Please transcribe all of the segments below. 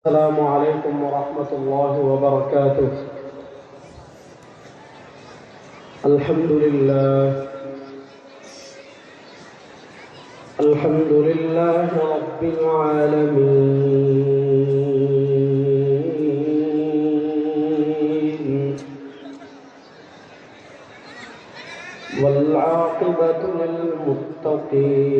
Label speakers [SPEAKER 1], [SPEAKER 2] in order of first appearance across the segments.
[SPEAKER 1] السلام عليكم ورحمة الله وبركاته. الحمد لله رب العالمين، والعاقبة للمتقين،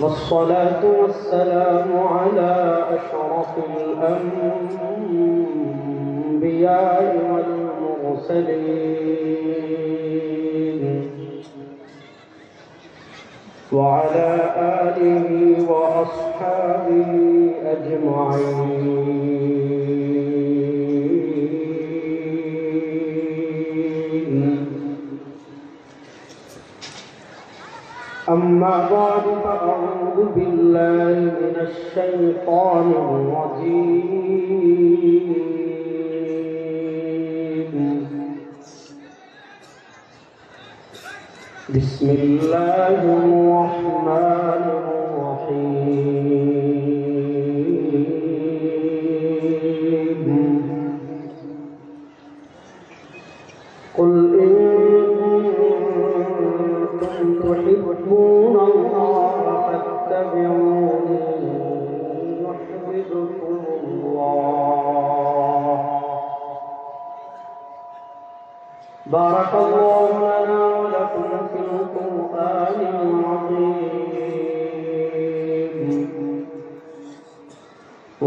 [SPEAKER 1] والصلاة والسلام على أشرف الأنبياء والمرسلين، وعلى آله وأصحابه أجمعين. أما بعد، فأعوذ بالله من الشيطان الرجيم. بسم الله الرحمن الرحيم. قل إن كنتم تحبون الله فاتبعوني يحببكم الله. بارك الله لنا ولكم في القرآن العظيم،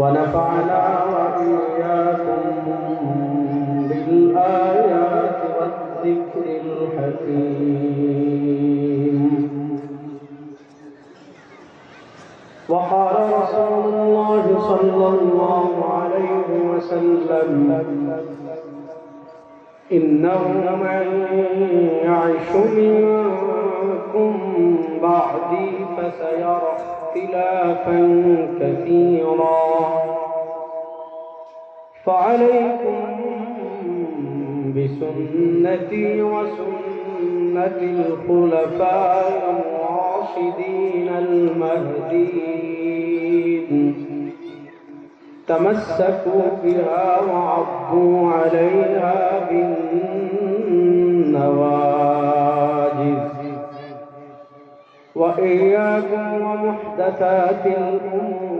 [SPEAKER 1] ونفعنا وإياكم بالآيات والذكر الحكيم. وقال رسول الله صلى الله عليه وسلم: إنه من يعش منكم بعدي فسيرى اختلافا كثيرا، فعليكم بسنتي وسنة الخلفاء الراشدين المهديين، تمسكوا بها وعضوا عليها بالنواجذ، وإياكم ومحدثات الأمور،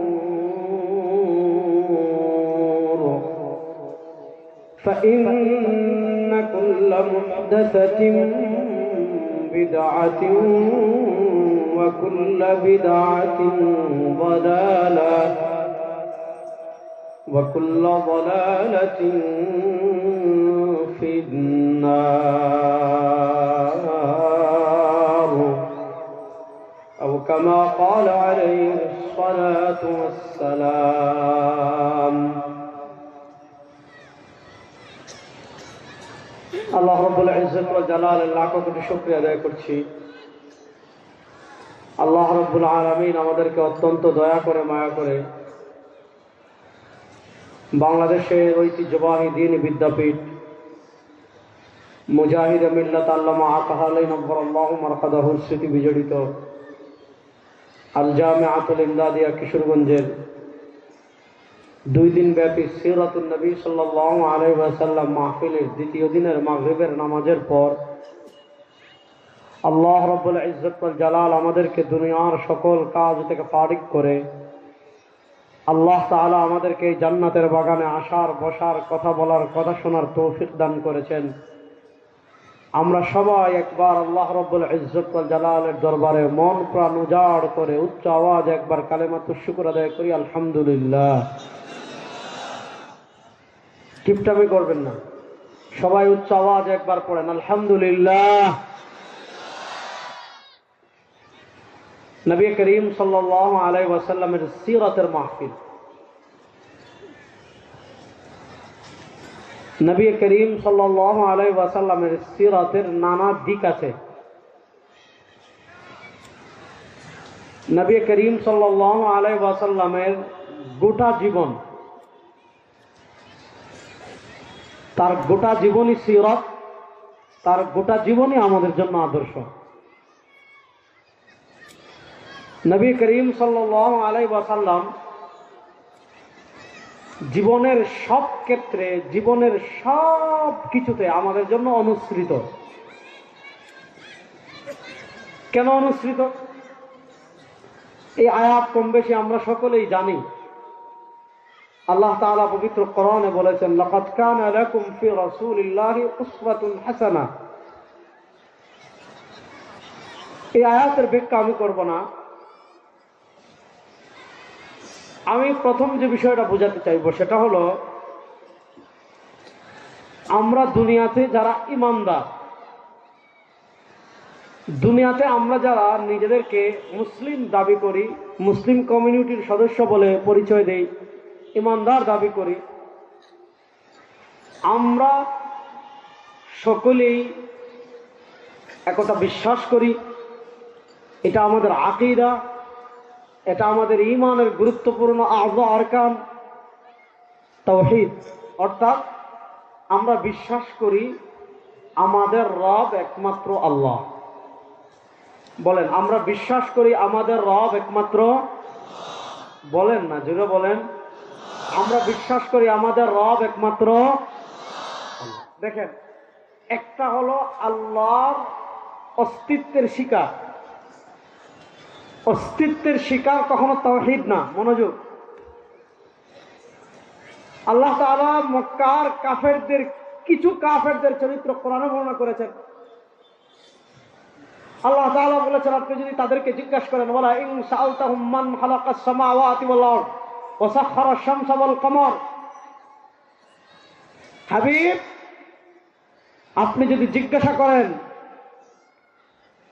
[SPEAKER 1] فإن كل محدثة بدعة، وكل بدعة ضلالة، وكل ضلالة في النار، أو كما قال عليه الصلاة والسلام। আল্লাহ রাব্বুল ইজ্জত ওয়াল জালালের লাখ কোটি শুকরিয়া আদায় করছি। আল্লাহ রাব্বুল আলামিন আমাদেরকে অত্যন্ত দয়া করে মায়া করে বাংলাদেশের ঐতিহ্যবাহী দ্বীনি বিদ্যাপীঠ মুজাহিদ মিল্লাত আল্লামা আকাহালাই নব্বরাল্লাহু মারকাদাহুর স্মৃতি বিজড়িত আল জামিআতুল ইমদাদিয়া কিশোরগঞ্জের 2 দিন ব্যাপী সিরাতুন নবী সাল্লাল্লাহু আলাইহি ওয়াসাল্লাম মাহফিলের দ্বিতীয় দিনের মাগরিবের নামাজের পর আল্লাহ রাব্বুল ইজ্জত ওয়াল জালাল আমাদেরকে দুনিয়ার সকল কাজ থেকে ফারিগ করে আল্লাহ তাআলা আমাদেরকে এই জান্নাতের বাগানে আসার, বসার, কথা বলার, কথা শোনার তৌফিক দান করেছেন। আমরা সবাই একবার আল্লাহ রাব্বুল ইজ্জত ওয়াল জালালের দরবারে মন প্রাণ উজাড় করে উচ্চ আওয়াজ একবার কালেমাতুশ শুকর আদায় করি, আলহামদুলিল্লাহ। কিপটামি করবেন না, সবাই উচ্চ আওয়াজ একবার পড়েন, আলহামদুলিল্লাহ। নবী করিম সাল্লাল্লাহু আলাইহি ওয়াসাল্লামের সিরাতের মাহফিল। নবী করিম সাল্লাল্লাহু আলাইহি ওয়াসাল্লামের সিরাতের নানা দিক আছে। নবী করিম সাল্লাল্লাহু আলাইহি ওয়াসাল্লামের গোটা জীবন, তার গোটা জীবনই সিরাত, তার গোটা জীবনই আমাদের জন্য আদর্শ। নবী করিম সাল্লাল্লাহু আলাইহি ওয়াসাল্লাম জীবনের সব ক্ষেত্রে, জীবনের সব কিছুতে আমাদের জন্য অনুসৃত। কেন অনুসৃত? এই আয়াত কম বেশি আমরা সকলেই জানি। আল্লাহ তাআলা পবিত্র কোরআনে বলেছেন, লাকাদ কানা লাকুম ফি রাসূলিল্লাহি উসওয়াতুন হাসানা। এই আয়াতের ব্যাখ্যা আমি করব না। আমি প্রথম যে বিষয়টা বোঝাতে চাইব সেটা হলো, আমরা দুনিয়াতে যারা ঈমানদার, দুনিয়াতে আমরা যারা নিজেদেরকে মুসলিম দাবি করি, মুসলিম কমিউনিটির সদস্য বলে পরিচয় দেই, ঈমানদার দাবি করি, আমরা সকলেই একথা বিশ্বাস করি, এটা আমাদের আকীদা, এটা আমাদের ঈমানের গুরুত্বপূর্ণ আযা আরকান তাওহীদ। অর্থাৎ আমরা বিশ্বাস করি আমাদের রব একমাত্র আল্লাহ। বলেন, আমরা বিশ্বাস করি আমাদের রব একমাত্র, বলেন না, জোরে বলেন, আমরা বিশ্বাস করি আমাদের রব একমাত্র আল্লাহ। দেখেন, একটা হলো আল্লাহর অস্তিত্বের স্বীকার। অস্তিত্বের স্বীকার কখনো তাওহীদ না। মনোযোগ। আল্লাহ তাআলা মক্কার কাফেরদের, কিছু কাফেরদের চরিত্র কোরআনে বর্ণনা করেছেন। আল্লাহ তাআলা বলেছেন, আপনি যদি তাদেরকে জিজ্ঞাসা করেন, ওয়ালা ইন সাআলতাহুম মান খালাকাস সামাওয়াতি ওয়াল আরদ ওয়া সাখখারাশ শামসা ওয়াল কমর, হাবিব আপনি যদি জিজ্ঞাসা করেন,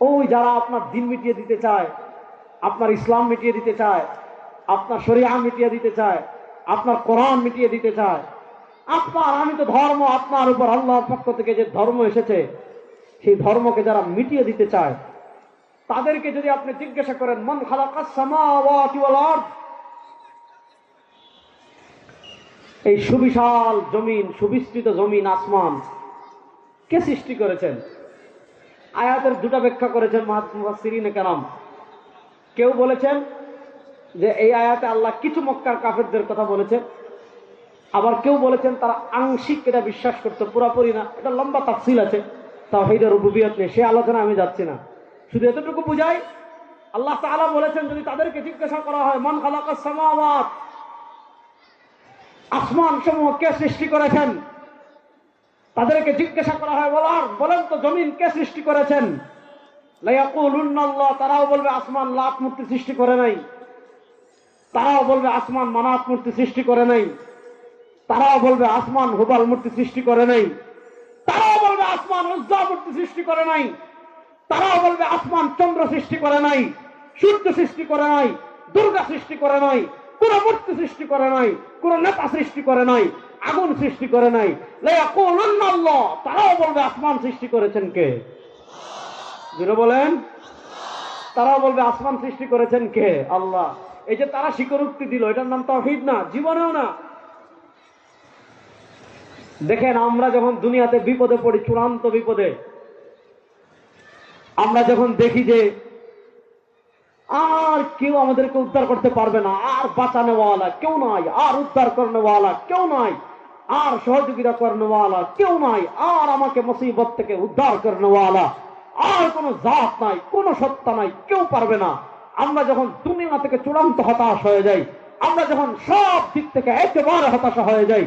[SPEAKER 1] ওই যারা আপনার দিন মিটিয়ে দিতে চায়, আপনার ইসলাম মিটিয়ে দিতে চায়, আপনার শরিয়া মিটিয়ে দিতে চায়, আপনার কোরআন মিটিয়ে দিতে চায়, আপনার আমি তো ধর্ম, আপনার উপর আল্লাহর পক্ষ থেকে যে ধর্ম এসেছে সেই ধর্মকে যারা মিটিয়ে দিতে চায়, তাদেরকে যদি আপনি জিজ্ঞাসা করেন, মান খালাকাস সামাওয়াতি ওয়াল আরদ, এই সুবিশাল জমিন, সুবিস্তৃত জমিন, আসমান কে সৃষ্টি করেছেন? আয়াতের দুটা ব্যাখ্যা করেছেন মুফাসসিরিনে কেরাম। কেউ বলেছেন যে এই আয়াতে আল্লাহ কিছু মক্কার কাফেরদের কথা বলেছেন, আবার কেউ বলেছেন তারা আংশিক এটা বিশ্বাস করতে, পুরাপুরি না। এটা লম্বা তাফসিল আছে তাওহীদের রুবুবিয়ত নিয়ে, সে আলোচনা আমি যাচ্ছি না। শুধু এতটুকু বুঝাই, আল্লাহ তাআলা বলেছেন যদি তাদেরকে জিজ্ঞাসা করা হয়, মান খালাকাস সামাওয়াত, আসমান সমূহ কে সৃষ্টি করেছেন, তাদেরকে জিজ্ঞাসা করা হয়, বলেন তো জমিন কে সৃষ্টি করেছেন, লা ইয়াকুলুন্না আল্লাহ, তারাও বলবে আসমান লাত মূর্তি সৃষ্টি করে নাই। তারাও বলবে আসমান মানাত মূর্তি সৃষ্টি করে নাই। তারাও বলবে আসমান হুবাল মূর্তি সৃষ্টি করে নাই। তারাও বলবে আসমান উজ্জা মূর্তি সৃষ্টি করে নাই। তারাও বলবে আসমান চন্দ্র সৃষ্টি করে নাই, সূর্য সৃষ্টি করে নাই, দুর্গা সৃষ্টি করে নাই, কোন মূর্তি সৃষ্টি করে নাই, কোন নেতা সৃষ্টি করে নাই, আগুন সৃষ্টি করে নাই। লা ইয়াকুলুন্না আল্লাহ, তারাও বলবে আসমান সৃষ্টি করেছেন কে? জোরে বলেন। তারাও বলবে আসমান সৃষ্টি করেছেন কে? আল্লাহ। এই যে তারা স্বীকারোক্তি দিল, এটার নাম তাওহীদ না, জীবনেও না। দেখেন, আমরা যখন দুনিয়াতে বিপদে পড়ি, চূড়ান্ত বিপদে, আমরা যখন দেখি যে আর কেউ আমাদেরকে উদ্ধার করতে পারবে না, আর বাঁচানোওয়ালা কেউ নাই, আর উদ্ধার করনেওয়ালা কেউ নাই, আর সহযোগিতা করনেওয়ালা কেউ নাই, আর আমাকে মুসিবত থেকে উদ্ধার করনেওয়ালা আর কোন জাত নাই, কোন সত্তা নাই, কেউ পারবে না। আমরা যখন দুনিয়া থেকে চূড়ান্ত হতাশ হয়ে যাই, আমরা যখন সব দিক থেকে একেবারে হতাশা হয়ে যাই,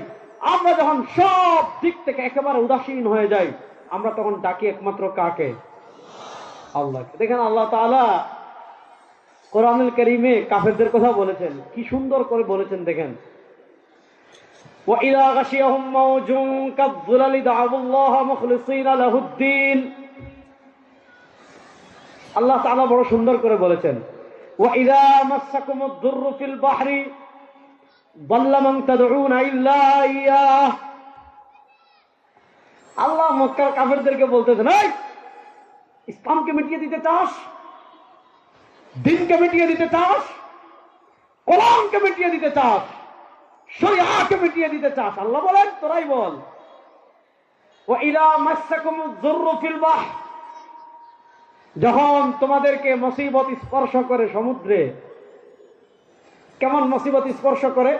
[SPEAKER 1] আমরা যখন সব দিক থেকে একেবারে উদাসীন হয়ে যাই, আমরা তখন ডাকি একমাত্র কাকে? আল্লাহকে। দেখেন, আল্লাহ তাআলা কোরআনুল কারীমে কাফেরদের কথা বলেছেন, কি সুন্দর করে বলেছেন। দেখেন, ওয়া ইযা গাশিয়াহুম মাওজুন কাযযুলালি দা'উল্লাহা মুখলিসিনা লাহুদ্দিন। আল্লাহ তাআলা বড় সুন্দর করে বলেছেন, ওয়া ইযা মাসসাকুমুদ দুররু ফিল বাহরি দাল্লা মান তাদউনা ইল্লা ইয়্যাহ। আল্লাহ মক্কার কাফেরদেরকে বলতেছেন, এই ইসলামকে মিটিয়ে দিতে চাস, দিনকে মিটিয়ে দিতে চাস, কোরআনকে মিটিয়ে দিতে চাস, শরিয়াকে মিটিয়ে দিতে চাস, আল্লাহ বলেন তোরাই বল। ওয়া ইযা মাসসাকুমুদ দুররু ফিল বাহর, যখন তোমাদেরকে মুসিবত স্পর্শ করে সমুদ্রে, কেমন মুসিবত স্পর্শ করে?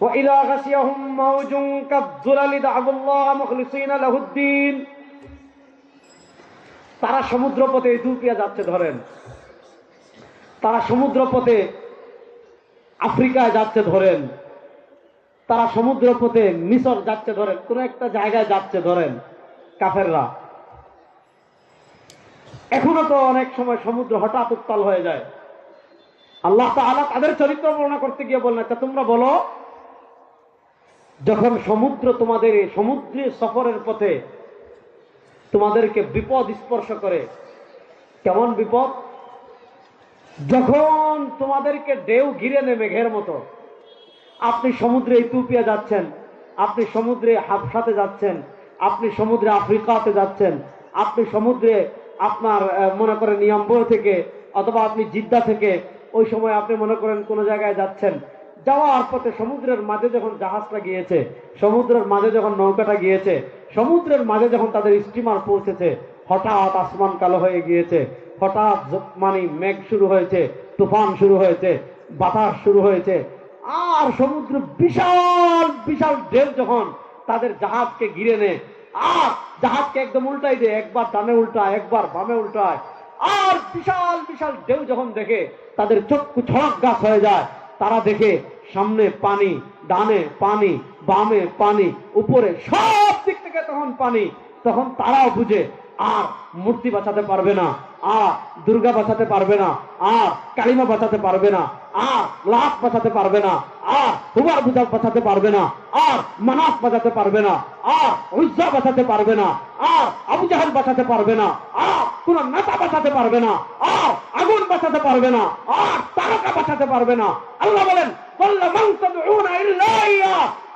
[SPEAKER 1] وَإِذَا غَشِيَهُم مَّوْجٌ كَالظُّلَلِ دَعَوُا اللَّهَ مُخْلِصِينَ لَهُ الدِّينَ। তারা সমুদ্র পথে ইথিওপিয়া যাচ্ছে ধরেন, তারা সমুদ্র পথে আফ্রিকায় যাচ্ছে ধরেন, তারা সমুদ্র পথে মিশর যাচ্ছে ধরেন, কোন একটা জায়গায় যাচ্ছে ধরেন কাফেররা। এখনো তো অনেক সময় সমুদ্র হঠাৎ উত্তাল হয়ে যায়। আল্লাহ তাআলা তাদের চরিত্র বর্ণনা করতে গিয়ে বলেন, আচ্ছা তোমরা বলো, যখন সমুদ্র তোমাদের সমুদ্রে সফরের পথে তোমাদেরকে বিপদ স্পর্শ করে, কেমন বিপদ? যখন তোমাদেরকে ঢেউ ঘিরে নেবে মেঘের মতো, আপনি সমুদ্রে ইথিওপিয়া যাচ্ছেন, আপনি সমুদ্রে হাবশাতে যাচ্ছেন, আপনি সমুদ্রে আফ্রিকাতে যাচ্ছেন, আপনি সমুদ্রে আপনার মনে করেন ইয়াম্বো থেকে অথবা আপনি জিদ্দা থেকে ওই সময় আপনি মনে করেন কোন জায়গায় যাচ্ছেন, যাওয়ার পথে সমুদ্রের মাঝে যখন জাহাজটা গিয়েছে, সমুদ্রের মাঝে যখন নৌকাটা গিয়েছে, সমুদ্রের মাঝে যখন তাদের স্টিমার পৌঁছেছে, হঠাৎ আসমান কালো হয়ে গিয়েছে, হঠাৎ মানে মেঘ শুরু হয়েছে, তুফান শুরু হয়েছে, বাতাস শুরু হয়েছে, আর সমুদ্র বিশাল বিশাল ঢেউ যখন তাদের জাহাজকে ঘিরে নেয়, আর জাহাজকে একদম উল্টাই দেয়, একবার ডানে উল্টায়, একবার বামে উল্টায়, আর বিশাল বিশাল ঢেউ যখন দেখে তাদের চক্ষু ছড়ক গাছ হয়ে যায়। তারা দেখে সামনে পানি, ডানে পানি, বামে পানি, উপরে সব দিক থেকে তখন পানি। তখন তারাও বুঝে আর মূর্তি বাঁচাতে পারবে না, আর দুর্গা বাঁচাতে পারবে না, আর কালিমা বাঁচাতে পারবে না, আর লাত বাঁচাতে পারবে না, আর হুবার বুজাব বাঁচাতে পারবে না, আর মানাস বাঁচাতে পারবে না, আর উজ্জা বাঁচাতে পারবে না, আর আবু জাহেল বাঁচাতে পারবে না, আর কোন নেতা বাঁচাতে পারবে না, আর আগুন বাঁচাতে পারবে না, আর তারকা বাঁচাতে পারবে না। আল্লাহ বলেন,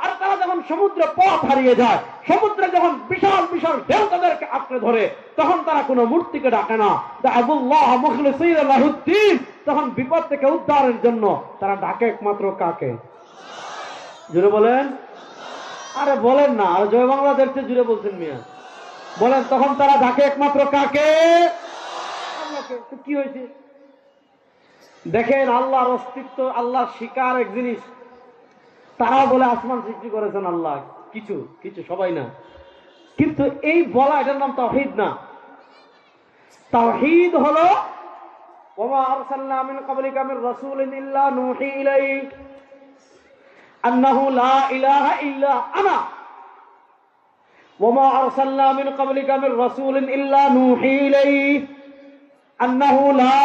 [SPEAKER 1] আর তারা যখন সমুদ্রে পথ হারিয়ে যায়, সমুদ্রে যখন বিশাল বিশাল ঢেউ তাদেরকে আঁকড়ে ধরে, তখন তারা কোনো মূর্তিকে ডাকে না, দাআবুল্লাহ মুখলিসিনা লাহুদ্দীন। তখন বিপদ থেকে উদ্ধারের জন্য তারা ডাকে একমাত্র কাকে? জুড়ে বলেন, আরে বলেন না, আর জয় বাংলাদেশ জুড়ে বলছেন মিয়া, বলেন। তখন তারা ডাকে একমাত্র কাকে? আল্লাহকে। তো কি হয়েছে দেখেন, আল্লাহর অস্তিত্ব, আল্লাহর শিকার এক জিনিস। তারাও বলে আসমান সৃষ্টি করেছেন আল্লাহ, কিছু কিছু, সবাই না। কিন্তু এই বলা, এটার নাম তাওহীদ না। তাওহীদ হলো ওয়া আরসালনা মিন ক্বাবলিকা মির রাসূলিন ইল্লা নূহি ইলাইহি আন্নাহু লা ইলাহা ইল্লা আনা ওয়া আরসালনা মিন ক্বাবলিকা মির রাসূলিন ইল্লা নূহি ইলাইহি আন্নাহু লা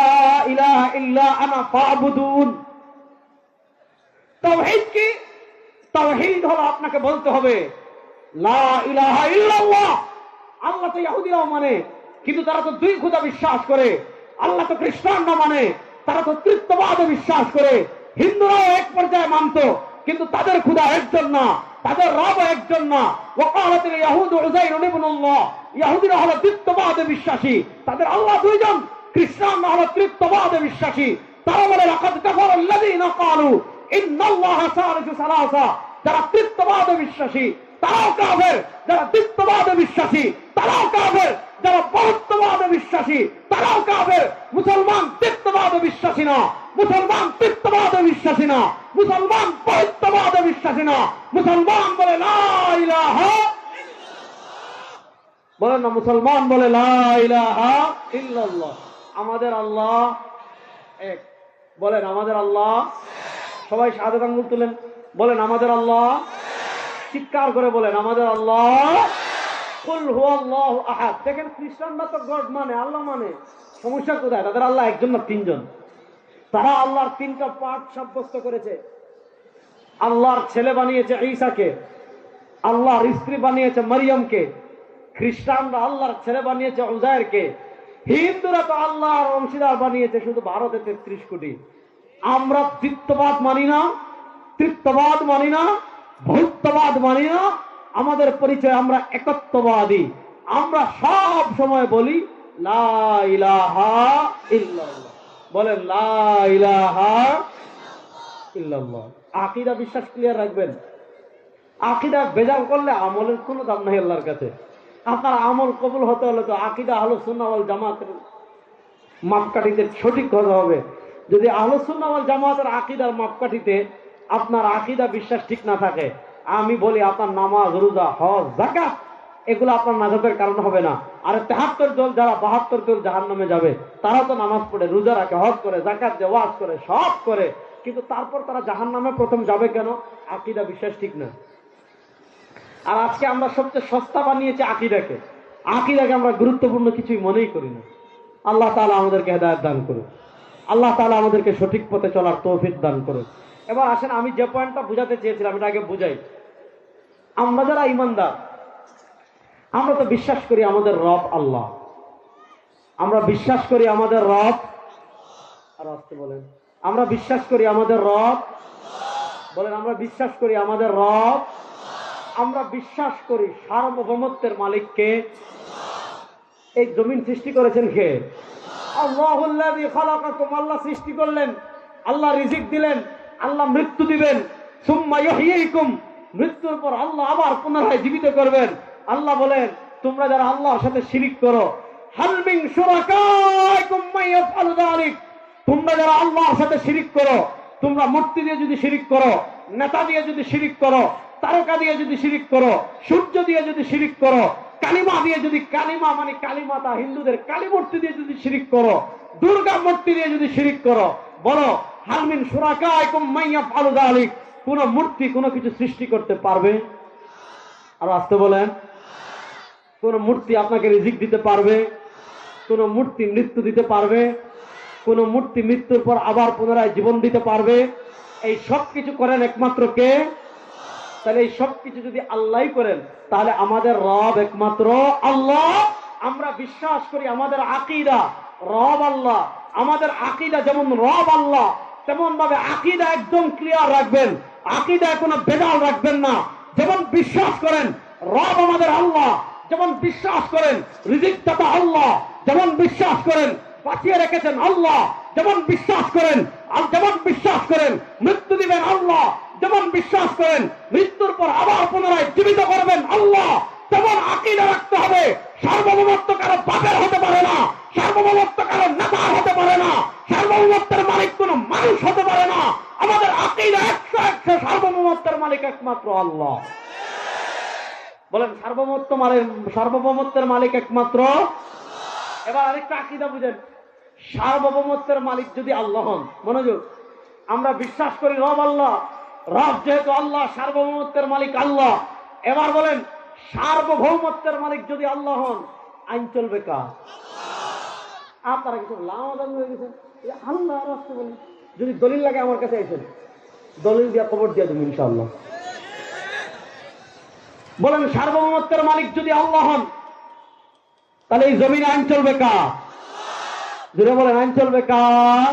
[SPEAKER 1] ইলাহা ইল্লা আনা ফা'বুদুন। তাওহীদ কি? তাওহীদ হলো আপনাকে বলতে হবে লা ইলাহা ইল্লাল্লাহ। আল্লাহ তো ইহুদিরাও মানে, কিন্তু তারা তো দুই খোদা বিশ্বাস করে। আল্লাহ তো খ্রিস্টানরা মানে, তারা তো তৃতীয়বাদে বিশ্বাস করে। হিন্দুরাও এক পর্যায়ে মানত, কিন্তু তাদের খোদা একজন না, তাদের রব একজন না। ওয়াকালাতিল ইয়াহুদু উযাইর ইবনুল্লাহ, ইহুদিরা হলো তৃতীয়বাদে বিশ্বাসী, তাদের আল্লাহ দুইজন। খ্রিস্টানরা হলো তৃতীয়বাদে বিশ্বাসী, তারা বলে লাকাদ কাফারাল্লাযীনা ক্বালু ইন্নাল্লাহা সালিসু সালাসা। যারা তৃতীয়বাদে বিশ্বাসী তারাও কাফের, যারা দ্বিত্ববাদে বিশ্বাসী তারাও কাফের, যারা বহুত্ববাদে বিশ্বাসী তারাও কাফের। মুসলমান তৃতীয়বাদে বিশ্বাসী না, মুসলমান তৃতীয়বাদে বিশ্বাসী না, মুসলমান বহুত্ববাদে বিশ্বাসী না। মুসলমান বলে লা ইলাহা, বলেন না, মুসলমান বলে লা ইলাহা ইল্লাল্লাহ। আমাদের আল্লাহ এক, বলেন আমাদের আল্লাহ। সবাই শাহাদাত আঙ্গুল তুলেন, বলেন আমাদের আল্লাহ। চিৎকার করে বলেন আমাদের আল্লাহ। কুল হুয়াল্লাহু আহাদ। দেখেন খ্রিস্টানরা তো গড মানে, আল্লাহ মানে, সমস্যা কোথায়? তাদের আল্লাহ একজন না তিনজন। তারা আল্লাহর তিনটা পার্ট সাব্যস্ত করেছে। আল্লাহর ছেলে বানিয়েছে ঈসাকে, আল্লাহর স্ত্রী বানিয়েছে মারিয়ামকে। খ্রিস্টানরা আল্লাহর ছেলে বানিয়েছে উযাইরকে। হিন্দুরা তো আল্লাহর অংশীদার বানিয়েছে শুধু ভারতে 33 কোটি। আমরা দ্বিত্ববাদ মানি না, তৃতীয়বাদ মানি না, বহুত্ববাদ মানি না। আমাদের পরিচয় আমরা একত্ববাদী। আমরা সব সময় বলি লা ইলাহা ইল্লাল্লাহ। বলেন লা ইলাহা ইল্লাল্লাহ। আকীদা বিশ্বাস ক্লিয়ার রাখবেন। আকীদা বেজাল করলে আমলের কোনো দাম নাই আল্লাহর কাছে। আপনার আমল কবুল হতে হলে তো আকীদা আহলুস সুন্নাহ ওয়াল জামাতের মাপকাঠিতে সঠিক হতে হবে। যদি আহলে সুন্নাহ ওয়াল জামাতের আকীদার মাপকাঠিতে আপনার আকীদা বিশ্বাস ঠিক না থাকে, আমি বলি আপনার নামাজ, রোজা, হজ, যাকাত এগুলো আপনার নাজাতের কারণ হবে না। আর 73 দল যারা 72 দল জাহান্নামে যাবে, তারা তো নামাজ পড়ে, রোজা রাখে, হজ করে, যাকাত দেয়, ওয়াজ করে, সব করে, কিন্তু তারপর তারা জাহান্নামে প্রথম যাবে কেন? আকীদা বিশ্বাস ঠিক না। আর আজকে আমরা সবচেয়ে সস্তা বানিয়েছি আকীদাকে। আকীদাকে আমরা গুরুত্বপূর্ণ কিছুই মনেই করি না। আল্লাহ তাআলা আমাদেরকে হেদায়েত দান করুন। আল্লাহ তাআলা আমাদেরকে সঠিক পথে চলার তৌফিক দান করুন। এবার আসেন, আমি যে পয়েন্টটা বুঝাতে চেয়েছিলাম এটা আগে বুঝাই। আমরা যারা ঈমানদার, আমরা তো বিশ্বাস করি আমাদের রব আল্লাহ। আমরা বিশ্বাস করি আমাদের রব, আর আসতে বলেন, আমরা বিশ্বাস করি আমাদের রব, বলেন আমরা বিশ্বাস করি আমাদের রব। আমরা বিশ্বাস করি সার্বভৌমত্বের মালিককে। এই জমিন সৃষ্টি করেছেন কে? আল্লাহুল্লাযী খালাকাকুম, আল্লাহ সৃষ্টি করলেন, আল্লাহ রিজিক দিলেন, আল্লাহ মৃত্যু দিবেন। সুম্মা ইহয়িকুম, মৃত্যুর পর আল্লাহ আবার পুনরায় জীবিত করবেন। আল্লাহ বলেন, তোমরা যারা আল্লাহর সাথে শিরিক করো, হাল মিন শুরাকাইকুম মান ইয়াফআলু যালিক, তোমরা যারা আল্লাহর সাথে শিরিক করো, তোমরা মূর্তি দিয়ে যদি শিরিক করো, নেতা দিয়ে যদি শিরিক করো, তারকা দিয়ে যদি শিরিক করো, সূর্য দিয়ে যদি শিরিক করো, কালিমা দিয়ে যদি, কালিমা মানে কালিমাতা হিন্দুদের কালী মূর্তি দিয়ে যদি শিরিক করো, দুর্গা মূর্তি দিয়ে যদি শিরিক করো, বলো হাল মিন শুরাকাইকুম মান ইয়াফআলু যালিক, কোন মূর্তি কোনো কিছু সৃষ্টি করতে পারবে? আর আসতে বলেন, কোন মূর্তি আপনাকে রিজিক দিতে পারবে? কোন মূর্তি মৃত্যু দিতে পারবে? কোন মূর্তি মৃত্যুর পর আবার পুনরায় জীবন দিতে পারবে? এই সব কিছু করেন একমাত্র কে? তাহলে এই সব কিছু যদি আল্লাহই করেন, তাহলে আমাদের রব একমাত্র আল্লাহ। আমরা বিশ্বাস করি আমাদের আকীদা রব আল্লাহ। আমাদের আকীদা যেমন রব আল্লাহ, তেমন ভাবে আকীদা একদম ক্লিয়ার রাখবেন। আকীদায় কোনো বেদাল রাখবেন না। যেমন বিশ্বাস করেন রব আমাদের আল্লাহ, যেমন বিশ্বাস করেন রিজিক দাতা আল্লাহ, যেমন বিশ্বাস করেন বাঁচিয়ে রেখেছেন আল্লাহ, যেমন বিশ্বাস করেন, যেমন বিশ্বাস করেন মৃত্যু দিবেন আল্লাহ, যেমন বিশ্বাস করেন মৃত্যুর পর আবার পুনরায় জীবিত করবেন আল্লাহ, তেমন আকীদা রাখতে হবে। সার্বভৌমত্ব কারো বাপের হতে পারে না, সার্বভৌমত্ব কারো নেতার হতে পারে না, সার্বভৌমত্বের মালিক কোন মানুষ হতে পারে না। আমাদের আকীদা 100 সার্বভৌমত্বের মালিক একমাত্র আল্লাহ। বলেন সার্বভৌমত্বের মালিক একমাত্র। এবার আরেকটা আকীদা বুঝেন, সার্বভৌমত্বের মালিক যদি আল্লাহ হন, মনোযোগ, আমরা বিশ্বাস করি রব আল্লাহ, রব যেহেতু আল্লাহ, সার্বভৌমত্বের মালিক আল্লাহ। এবার বলেন সার্বভৌমত্বের মালিক যদি আল্লাহ হন, আইন চলবে কার? আপনারা কিছু লামাদান হয়ে গেছেন, আল্লাহ রাস্তা বলেন। যদি দলিল লাগে আমার কাছে এসেন, দলিল দিয়ে কবর দিয়ে দেবো ইনশাআল্লাহ। বলেন সার্বভৌমত্বের মালিক যদি আল্লাহ হন, তাহলে এই জমিনে আইন চলবে কার? জুড়ে বলেন আইন চলবে কার?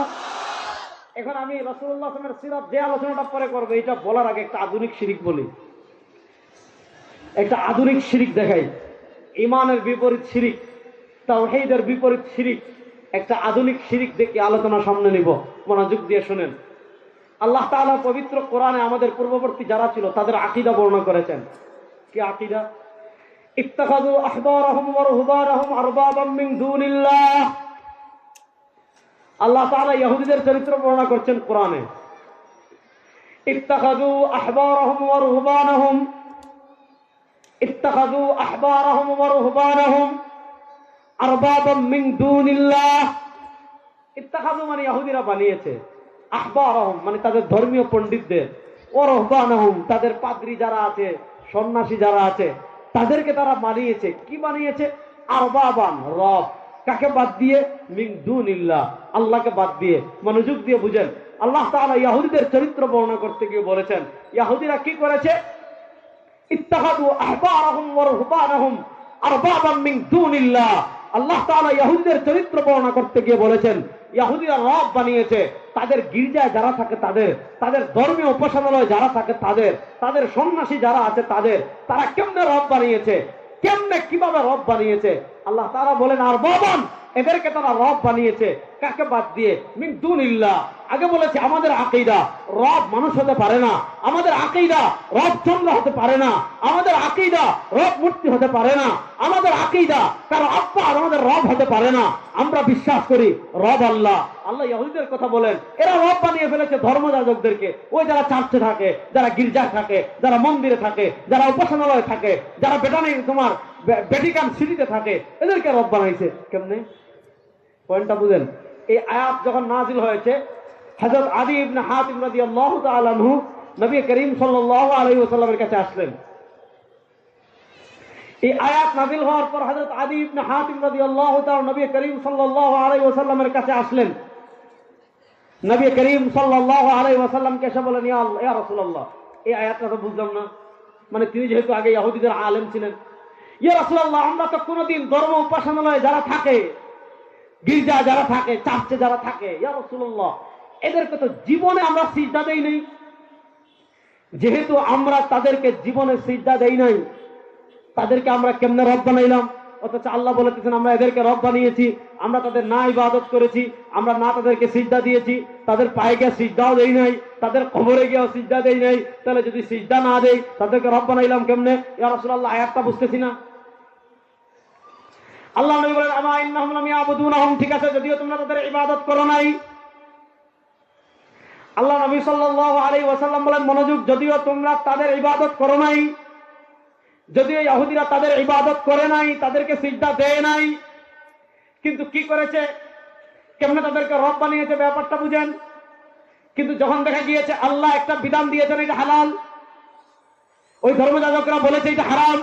[SPEAKER 1] এখন আমি রাসূলুল্লাহ সাল্লাল্লাহু আলাইহি ওয়াসাল্লামের সিরাত যে আলোচনাটা পরে করবো, এটা বলার আগে একটা আধুনিক শিরিক বলি, একটা আধুনিক শিরিক দেখাই। ঈমানের বিপরীত শিরিক, তাওহীদের বিপরীত শিরিক, একটা আধুনিক শিরিক দেখে আলোচনা সামনে নিব। মনোযোগ দিয়ে শুনেন। আল্লাহ তাআলা পবিত্র কোরআনে আমাদের পূর্ববর্তী যারা ছিল তাদের আকীদা বর্ণনা করেছেন। কি আকীদা? ইত্তাখাযু আহবারাহুম ওয়া রুহবানাহুম আরবাবাম মিন দুনিল্লাহ। আল্লাহ তাআলা ইহুদিদের চরিত্র বর্ণনা করছেন কোরআনে। ইত্তাখাযু আহবারাহুম ওয়া রুহবানাহুম, ইত্তাখাযু আহবারাহুম ওয়া রুহবানাহুম আরবাবাম মিন দুনিল্লাহ। ইত্তাখাযু মানে ইহুদিরা বানিয়েছে, আহবারাহুম মানে তাদের ধর্মীয় পণ্ডিতদের, ওয়া রুহবানাহুম তাদের পাদ্রী যারা আছে, সন্ন্যাসী যারা আছে, তাদেরকে তারা বানিয়েছে। কি বানিয়েছে? আরবাবান, রব। কাকে বাদ দিয়ে? মিন দুনিল্লাহ, আল্লাহকে বাদ দিয়ে। মনোযোগ দিয়ে বুঝেন। আল্লাহ তাআলা ইহুদিদের চরিত্র বর্ণনা করতে গিয়ে বলেছেন, ইহুদিরা কি করেছে? ইত্তাখাযু আহবারাহুম ওয়া রুহবানাহুম আরবাবাম মিন দুনিল্লাহ। আল্লাহ তাআলা ইহুদিদের চরিত্র বর্ণনা করতে গিয়ে বলেছেন, ইহুদিরা রব বানিয়েছে তাদের গির্জায় যারা থাকে তাদের, তাদের ধর্মীয় উপাসনালয় যারা থাকে তাদের, তাদের সন্ন্যাসী যারা আছে তাদের। তারা কেমনে রব বানিয়েছে? কেমনে কিভাবে রব বানিয়েছে? আল্লাহ তাআলা বলেন আরবাবান, এদেরকে তারা রব বানিয়েছে। কাকে বাদ দিয়ে? মিন দুনিল্লাহ। আগে বলেছে আমাদের আকীদা রব মানুষ হতে পারে না, আমাদের আকীদা রব চন্দ্র হতে পারে না, আমাদের আকীদা রব মূর্তি হতে পারে না, আমাদের আকীদা কারো আব্বা আর আমাদের রব হতে পারে না। আমরা বিশ্বাস করি রব আল্লাহ। আল্লাহ ইহুদিদের কথা বলেন, এরা রব বানিয়ে ফেলেছে ধর্মযাজকদেরকে। ওই যারা চার্চে থাকে, যারা গির্জায় থাকে, যারা মন্দিরে থাকে, যারা উপাসনালয়ে থাকে, যারা তোমার ভ্যাটিকান সিটিতে থাকে, এদেরকে রব বানাইছে। কেমনে? পয়েন্টটা বুঝেন। এই আয়াত যখন নাজিল হয়েছে, হযরত আদী ইবনে হাতিম রাদিয়াল্লাহু তাআলা আনহু নবী করিম সাল্লাল্লাহু আলাইহি ওয়াসাল্লামের কাছে আসলেন। এই আয়াত নাজিল হওয়ার পর হযরত আদী ইবনে হাতিম রাদিয়াল্লাহু তাআলা নবী করিম সাল্লাল্লাহু আলাইহি ওয়াসাল্লামের কাছে আসলেন। নবী করিম সাল্লাল্লাহু আলাইহি ওয়াসাল্লামকে এসে বলেন, ইয়া রাসূলুল্লাহ, এই আয়াতটা তো বুঝলাম না। মানে তিনি যেহেতু আগে ইহুদিদের আলেম ছিলেন, ইয়া রাসূলুল্লাহ, আমরা তো কোনোদিন ধর্ম উপাসনালয়ে যারা থাকে, গির্জা যারা থাকে, চার্চে যারা থাকে, ইয়া রাসূলুল্লাহ, এদেরকে তো জীবনে আমরা সিজদা দেই নাই। যেহেতু আমরা তাদেরকে জীবনে সিজদা দেই নাই, তাদেরকে আমরা কেমনে রব বানাইলাম? অথচ আল্লাহ বলেছেন আমরা এদেরকে রব বানিয়েছি। আমরা তাদের না ইবাদত করেছি, আমরা না তাদেরকে সিজদা দিয়েছি, তাদের পায়ে গিয়ে সিজদাও দেই নাই, তাদের কবরে গিয়েও সিজদা দেই নাই। তাহলে যদি সিজদা না দেই, তাদেরকে রব বানাইলাম কেমনে? ইয়া রাসূলুল্লাহ, আয়াতটা বুঝতেছি না। আল্লাহ নবী বলেন, আমা ইন্নাহুম লাম ইয়াবুদুনাহুম, ঠিক আছে, যদিও তোমরা তাদের ইবাদত করো নাই। আল্লাহ নবী সাল্লাল্লাহু আলাইহি ওয়াসাল্লাম বলেন, মনোযোগ, যদিও তোমরা তাদের ইবাদত করো নাই, যদিও ইহুদিরা তাদের ইবাদত করে নাই, তাদেরকে সিজদা দেয় নাই, কিন্তু কি করেছে? কেমনে তাদেরকে রব বানিয়েছে? ব্যাপারটা বুঝেন। কিন্তু যখন দেখা গিয়েছে আল্লাহ একটা বিধান দিয়েছেন এটা হালাল, ওই ধর্মযাজকরা বলেছে এটা হারাম,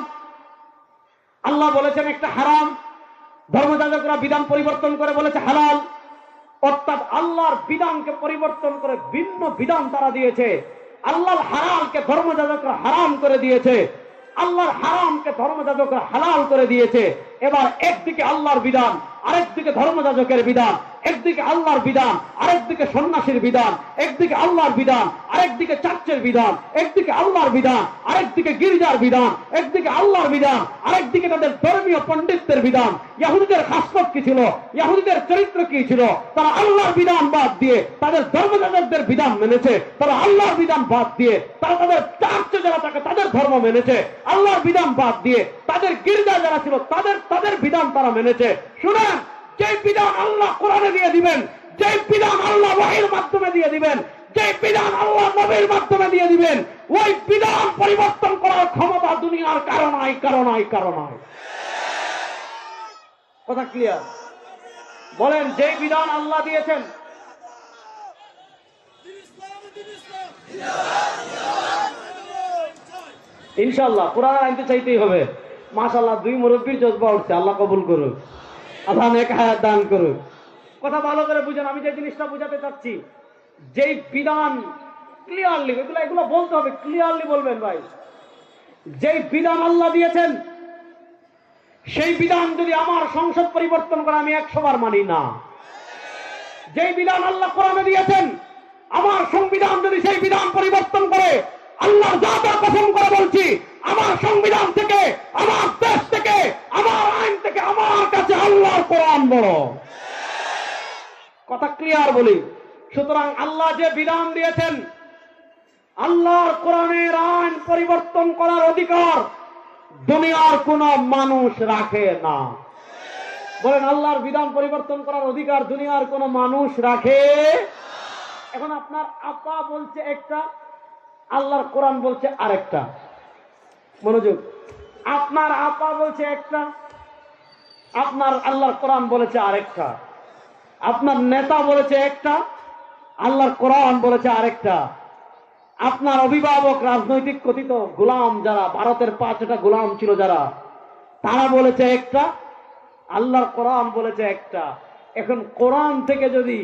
[SPEAKER 1] আল্লাহ বলেছেন একটা হারাম, ধর্মযাজকরা বিধান পরিবর্তন করে বলেছে হালাল। অর্থাৎ আল্লাহর বিধানকে পরিবর্তন করে ভিন্ন বিধান তারা দিয়েছে। আল্লাহর হালালকে ধর্মযাজকরা হারাম করে দিয়েছে, আল্লাহর হারামকে ধর্মযাজকরা হালাল করে দিয়েছে। এবার একদিকে আল্লাহর বিধান, আরেকদিকে ধর্মযাজকের বিধান, একদিকে আল্লাহর বিধান, আরেকদিকে সন্ন্যাসীর বিধান, একদিকে আল্লাহর বিধান, আরেকদিকে চার্চের বিধান, একদিকে আল্লাহর বিধান, আরেকদিকে গির্জার বিধান, একদিকে আল্লাহর বিধান, আরেকদিকে তাদের ধর্মীয় পণ্ডিতদের বিধান। ইহুদিদের খাসলত কি ছিল? ইহুদিদের চরিত্র কি ছিল? তারা আল্লাহর বিধান বাদ দিয়ে তাদের ধর্মযাজকদের বিধান মেনেছে। তারা আল্লাহর বিধান বাদ দিয়ে তারা তাদের চার্চে যারা থাকে তাদের ধর্ম মেনেছে। আল্লাহর বিধান বাদ দিয়ে তাদের গির্জা যারা ছিল তাদের বিধান তারা মেনেছে। শুনেন, যে বিধান আল্লাহ কোরআনে দিয়ে দিবেন, যে বিধান আল্লাহ ওহীর মাধ্যমে দিয়ে দিবেন, যে বিধান আল্লাহ নবীর মাধ্যমে দিয়ে দিবেন, ওই বিধান পরিবর্তন করার ক্ষমতা দুনিয়ার কারণ নাই। কথা ক্লিয়ার? বলেন, যে বিধান আল্লাহ দিয়েছেন, ইনশাআল্লাহ কোরআন আনতে চাইতেই হবে। মাশাআল্লাহ, দুই মুরব্বীর জজবা উঠছে, আল্লাহ কবুল করুক, আল্লাহ নেক হায়াত দান করুক। কথা ভালো করে বুঝেন, আমি যে জিনিসটা বুঝাতে চাচ্ছি, যেই বিধান ক্লিয়ারলি, এগুলো বলতে হবে, ক্লিয়ারলি বলবেন ভাই। যেই বিধান আল্লাহ দিয়েছেন, সেই বিধান যদি আমার সংসদ পরিবর্তন করে, আমি 100 বার মানি না। যেই বিধান আল্লাহ কোরআনে দিয়েছেন, আমার সংবিধান যদি সেই বিধান পরিবর্তন করে, আল্লাহর জাতের কসম করে বলছি, আমার সংবিধান থেকে, আমার দেশ থেকে, আমার আইন থেকে আমার কাছে আল্লাহর কোরআন বড়। কথা ক্লিয়ার বলি। সুতরাং আল্লাহ যে বিধান দিয়েছেন, আল্লাহর কোরআনের আইন পরিবর্তন করার অধিকার দুনিয়ার কোন মানুষ রাখে না। বলেন, আল্লাহর বিধান পরিবর্তন করার অধিকার দুনিয়ার কোন মানুষ রাখে। এখন আপনার আপা বলছে একটা, আল্লাহর কোরআন বলছে আরেকটা। মনোযোগ, আপনার আপা বলছে একটা, আপনার আল্লাহর কোরআন বলেছে আরেকটা। আপনার নেতা বলেছে একটা, আল্লাহর কোরআন বলেছে আরেকটা। আপনার অভিভাবক, রাজনৈতিক কথিত গোলাম যারা, ভারতের 5টা গোলাম ছিল যারা, তারা বলেছে একটা, আল্লাহর কোরআন বলেছে একটা। এখন কোরআন থেকে যদি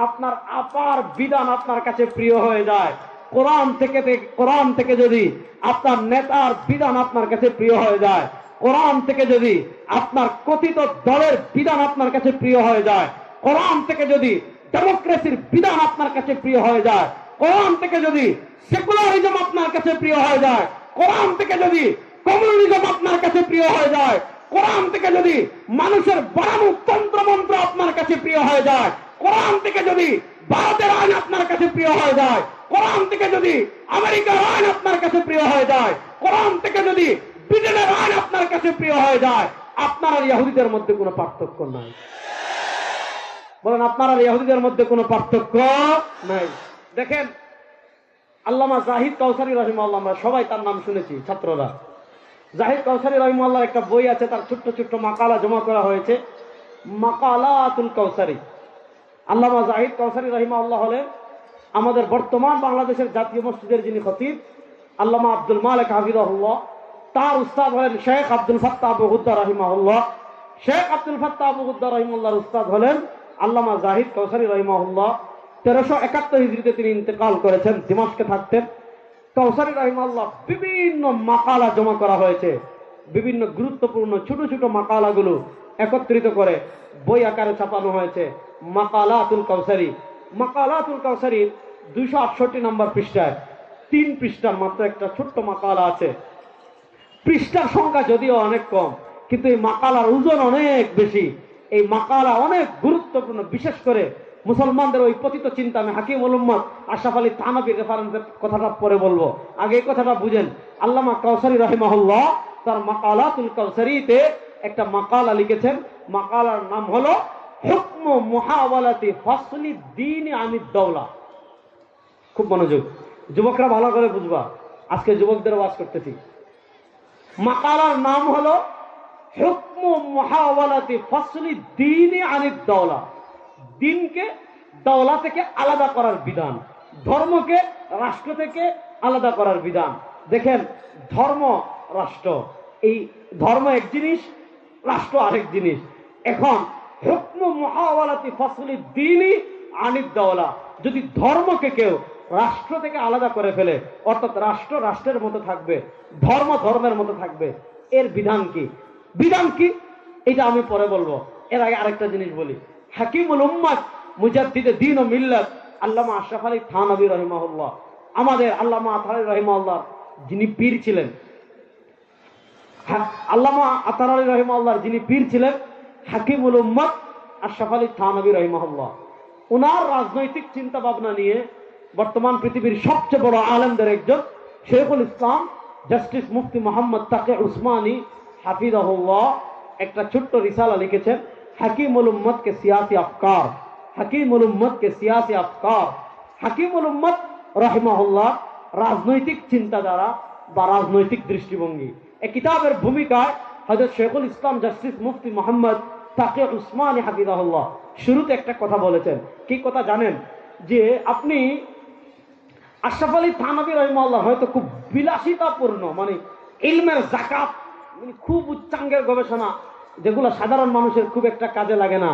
[SPEAKER 1] আপনার আপার বিধান আপনার কাছে প্রিয় হয়ে যায়, কোরআন থেকে যদি আপনার নেতার বিধান আপনার কাছে প্রিয় হয়ে যায়, কোরআন থেকে যদি আপনার কথিত দলের বিধান আপনার কাছে প্রিয় হয়ে যায়, কোরআন থেকে যদি ডেমোক্রেসির বিধান আপনার কাছে প্রিয় হয়ে যায়, কোরআন থেকে যদি সেকুলারিজম আপনার কাছে প্রিয় হয়ে যায়, কোরআন থেকে যদি কমিউনিজম আপনার কাছে প্রিয় হয়ে যায়, কোরআন থেকে যদি মানুষের বানানো তন্ত্রমন্ত্র আপনার কাছে প্রিয় হয়ে যায়, কোরআন থেকে যদি ভারতের আইন আপনার কাছে প্রিয় হয়ে যায়, কোরআন থেকে যদি আমেরিকার আইন আপনার কাছে প্রিয় হয়ে যায়, কোরআন থেকে যদি ব্রিটেনের আইন আপনার কাছে প্রিয় হয়ে যায়, আপনার আর ইহুদিদের মধ্যে কোনো পার্থক্য নাই। বলেন, আপনার আর ইহুদিদের মধ্যে কোনো পার্থক্য নাই। দেখেন, আল্লামা জাহিদ কাউসারী রাহিমাহুল্লাহ, আমরা সবাই তার নাম শুনেছি ছাত্ররা। জাহিদ কাউসারী রাহিমাহুল্লাহর একটা বই আছে, তার ছোট্ট ছোট্ট মাকালা জমা করা হয়েছে, মাকালাতুল কাউসারী। আল্লামা জাহিদ কাউসারী রাহিমাহুল্লাহ হলেন আমাদের বর্তমান বাংলাদেশের জাতীয় মসজিদের যিনি খতিব, আল্লামা আব্দুল মালিক হাফিজাহুল্লাহ। তার উস্তাদ হলেন শেখ আব্দুল ফাত্তাহ আবু গুদ্দা রাহিমাহুল্লাহ। শেখ আব্দুল ফাত্তাহ আবু গুদ্দা রাহিমাহুল্লাহর উস্তাদ হলেন আল্লামা জাহিদ কাউসারী রাহিমাহুল্লাহ। 1371 হিজরিতে তিনি ইন্তেকাল করেছেন, দিমাশকে থাকতেন। কাউসারী রাহিমাহুল্লাহ বিভিন্ন মাকালা জমা করা হয়েছে, বিভিন্ন গুরুত্বপূর্ণ ছোট ছোট মাকালাগুলো একত্রিত করে বই আকারে ছাপানো হয়েছে, মাকালাতুল কাউসারী। মাকালাতুল কাউসারীর 268 নম্বর পৃষ্ঠায় 3 পৃষ্ঠার মাত্র একটা ছোট্ট মাকালা আছে। পৃষ্ঠার সংখ্যা যদিও অনেক কম, কিন্তু এই মাকালার ওজন অনেক বেশি। এই মাকালা অনেক গুরুত্বপূর্ণ, বিশেষ করে মুসলমানদের ওই পতিত চিন্তা। আমি হাকিমুল উম্মত আশরাফ আলী থানভীর রেফারেন্সের কথাটা পরে বলবো, আগে এই কথাটা বুঝেন। আল্লামা কাউসারী রাহিমাহুল্লাহ তার মাকালাতুল কাউসারীতে একটা মাকালা লিখেছেন। মাকালার নাম হলো হুকমু মুহাওয়ালাতি ফাসলি দ্বীন আনিদ দাওলা। খুব মনোযোগ, যুবকরা ভালো করে বুঝবা, আজকে যুবকদের ওয়াজ করতেছি। মাকালার নাম হলো হুকমু মুহাওয়ালাতি ফাসলি দ্বীন আনিদ দাওলা। দিনকে দাওলা থেকে আলাদা করার বিধান, ধর্মকে রাষ্ট্র থেকে আলাদা করার বিধান। দেখেন, ধর্ম রাষ্ট্র, এই ধর্ম এক জিনিস, রাষ্ট্র আরেক জিনিস। এখন হুকমু মুহাওয়ালাতি ফাসলি দ্বীন আনিদ দাওলা, যদি ধর্মকে কেউ রাষ্ট্র থেকে আলাদা করে ফেলে, অর্থাৎ রাষ্ট্র রাষ্ট্রের মতো থাকবে, ধর্ম ধর্মের মতো থাকবে, এর বিধান কি? বিধান কি এটা আমি পরে বলবো। এর আগে আরেকটা জিনিস বলি। হাকিমুল উম্মাত মুজাদ্দিদে দ্বীন ও মিল্লাত আল্লামা আশরাফ আলী থানভী রাহিমাহুল্লাহ, আমাদের আল্লামা আতার আলী রাহিমাহুল্লাহ যিনি পীর ছিলেন, আল্লামা আতার আলী রাহিমাহুল্লাহর যিনি পীর ছিলেন হাকিমুল উম্মাত আশরাফ আলী থানভী রাহিমাহুল্লাহ, ওনার রাজনৈতিক চিন্তা ভাবনা নিয়ে বর্তমান পৃথিবীর সবচেয়ে বড় আলেমদের একজন শেখুল ইসলাম জাস্টিস মুফতি মোহাম্মদ তাকে উসমানী হাফিজাহুল্লাহ একটা ছোট্ট রিসালা লিখেছেন, হাকিমুল উম্মত কে সিয়াসি আফকার। হাকিমুল উম্মত কে সিয়াসি আফকার। হাকিমুল উম্মত রাহিমাহুল্লাহ রাজনৈতিক চিন্তাধারা বা রাজনৈতিক দৃষ্টিভঙ্গি। এই কিতাবের ভূমিকায় হযরত শেখুল ইসলাম জাস্টিস মুফতি মোহাম্মদ তাকে উসমানী হাফিজাহুল্লাহ শুরুতে একটা কথা বলেছেন। কি কথা জানেন? যে আপনি আশরাফ আলী থানভী রাহিমাহুল্লাহ হয়তো খুব বিলাসিতাপূর্ণ, মানে ইলমের জাকাত, মানে খুব উচ্চাঙ্গের গবেষণা, যেগুলো সাধারণ মানুষের খুব একটা কাজে লাগে না,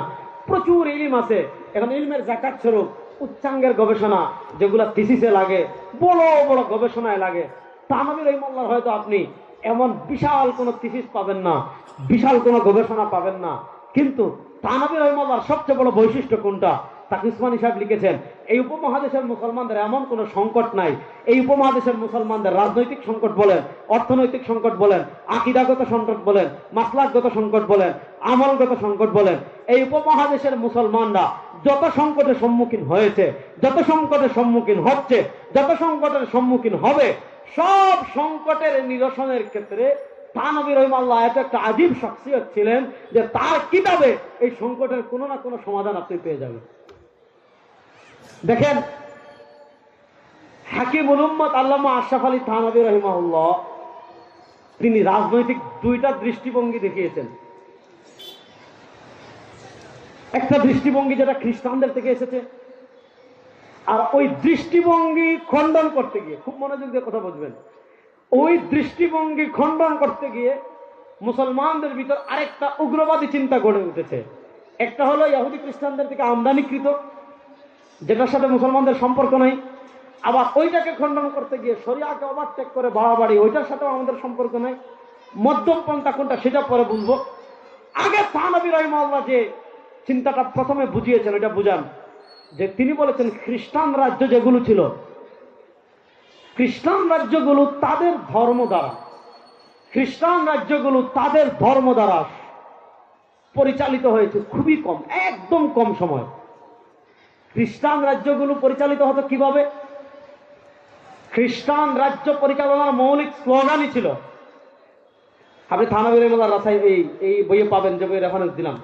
[SPEAKER 1] প্রচুর ইলম আছে। এখন ইলমের জাকাত স্বরূপ উচ্চাঙ্গের গবেষণা, যেগুলো থিসিসে লাগে, বড় বড় গবেষণায় লাগে, থানভী রাহিমাহুল্লাহ হয়তো আপনি এমন বিশাল কোনো থিসিস পাবেন না, বিশাল কোনো গবেষণা পাবেন না। কিন্তু থানভী রাহিমাহুল্লাহর সবচেয়ে বড় বৈশিষ্ট্য কোনটা? তাকি উসমানী সাহেব লিখেছেন, এই উপমহাদেশের মুসলমানদের এমন কোনো সংকট নাই। এই উপমহাদেশের মুসলমানদের রাজনৈতিক সংকট বলেন, অর্থনৈতিক সংকট বলেন, আকীদাগত সংকট বলেন, মাসলাকগত সংকট বলেন, আমলগত সংকট বলেন, এই উপমহাদেশের মুসলমানরা যত সংকটের সম্মুখীন হয়েছে, যত সংকটের সম্মুখীন হচ্ছে, যত সংকটের সম্মুখীন হবে, সব সংকটের নিরসনের ক্ষেত্রে থানভী রাহিমাহুল্লাহ এত একটা আজীব শখসিয়ত ছিলেন যে তার কিতাবে এই সংকটের কোনো না কোনো সমাধান আপনি পেয়ে যাবেন। দেখেন, হাকিমুল উম্মত আল্লামা আশরাফ আলী থানভী রাহিমাহুল্লাহ তিনি রাজনৈতিক দুইটা দৃষ্টিভঙ্গি দেখিয়েছেন। একটা দৃষ্টিভঙ্গি যেটা খ্রিস্টানদের থেকে এসেছে, আর ওই দৃষ্টিভঙ্গি খণ্ডন করতে গিয়ে, খুব মনোযোগ দিয়ে কথা বুঝবেন, ওই দৃষ্টিভঙ্গি খণ্ডন করতে গিয়ে মুসলমানদের ভিতর আরেকটা উগ্রবাদী চিন্তা গড়ে উঠেছে। একটা হলো ইহুদি খ্রিস্টানদের থেকে আমদানিকৃত, যেটার সাথে মুসলমানদের সম্পর্ক নেই। আবার ওইটাকে খণ্ডন করতে গিয়ে শরিয়াকে ওভারটেক করে বাড়াবাড়ি, ওইটার সাথেও আমাদের সম্পর্ক নেই। মধ্যম পন্থা কোনটা সেটা পরে বুঝবো। আগে থানভী রাহিমাহুল্লাহ যে চিন্তাটা প্রথমে বুঝিয়েছেন ওইটা বুঝান, যে তিনি বলেছেন খ্রিস্টান রাজ্য যেগুলো ছিল, খ্রিস্টান রাজ্যগুলো তাদের ধর্ম দ্বারা, খ্রিস্টান রাজ্যগুলো তাদের ধর্ম দ্বারা পরিচালিত হয়েছে খুবই কম, একদম কম সময়। খ্রিস্টান রাজ্যগুলো পরিচালিত হতো কিভাবে? খ্রিস্টান রাজ্য পরিচালনার মৌলিক স্লোগানই ছিল, আপনি থানভী রহিমাহুল্লাহর রাসায় এই বইয়ে পাবেন, যে বই রেফারেন্স দিলাম।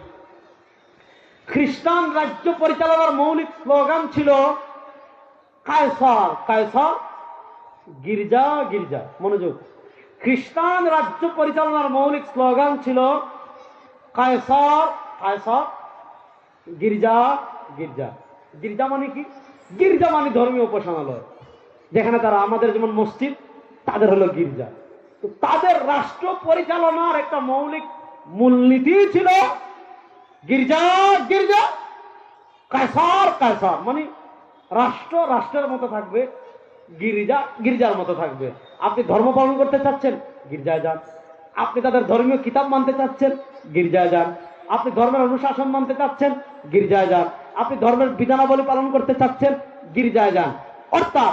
[SPEAKER 1] খ্রিস্টান রাজ্য পরিচালনার মৌলিক স্লোগান ছিল কায়সার কায়সার, গির্জা গির্জা। মনোযোগ, খ্রিস্টান রাজ্য পরিচালনার মৌলিক স্লোগান ছিল কায়সার কায়সার, গির্জা গির্জা। গির্জা মানে কি? গির্জা মানে ধর্মীয় উপাসনালয়, যেখানে তারা আমাদের যেমন মসজিদ, তাদের হলো গির্জা। তো তাদের রাষ্ট্র পরিচালনার একটা মৌলিক মূলনীতি ছিল গির্জা গির্জা, কায়সার কায়সার। মানে রাষ্ট্র রাষ্ট্রের মতো থাকবে, গির্জা গির্জার মতো থাকবে। আপনি ধর্ম পালন করতে চাচ্ছেন, গির্জায় যান। আপনি তাদের ধর্মীয় কিতাব মানতে চাচ্ছেন, গির্জায় যান। আপনি ধর্মের অনুশাসন মানতে চাচ্ছেন, গির্জায় যান। আপনি ধর্মের বিধানাবলী পালন করতে চাচ্ছেন, গির্জায় যান। অর্থাৎ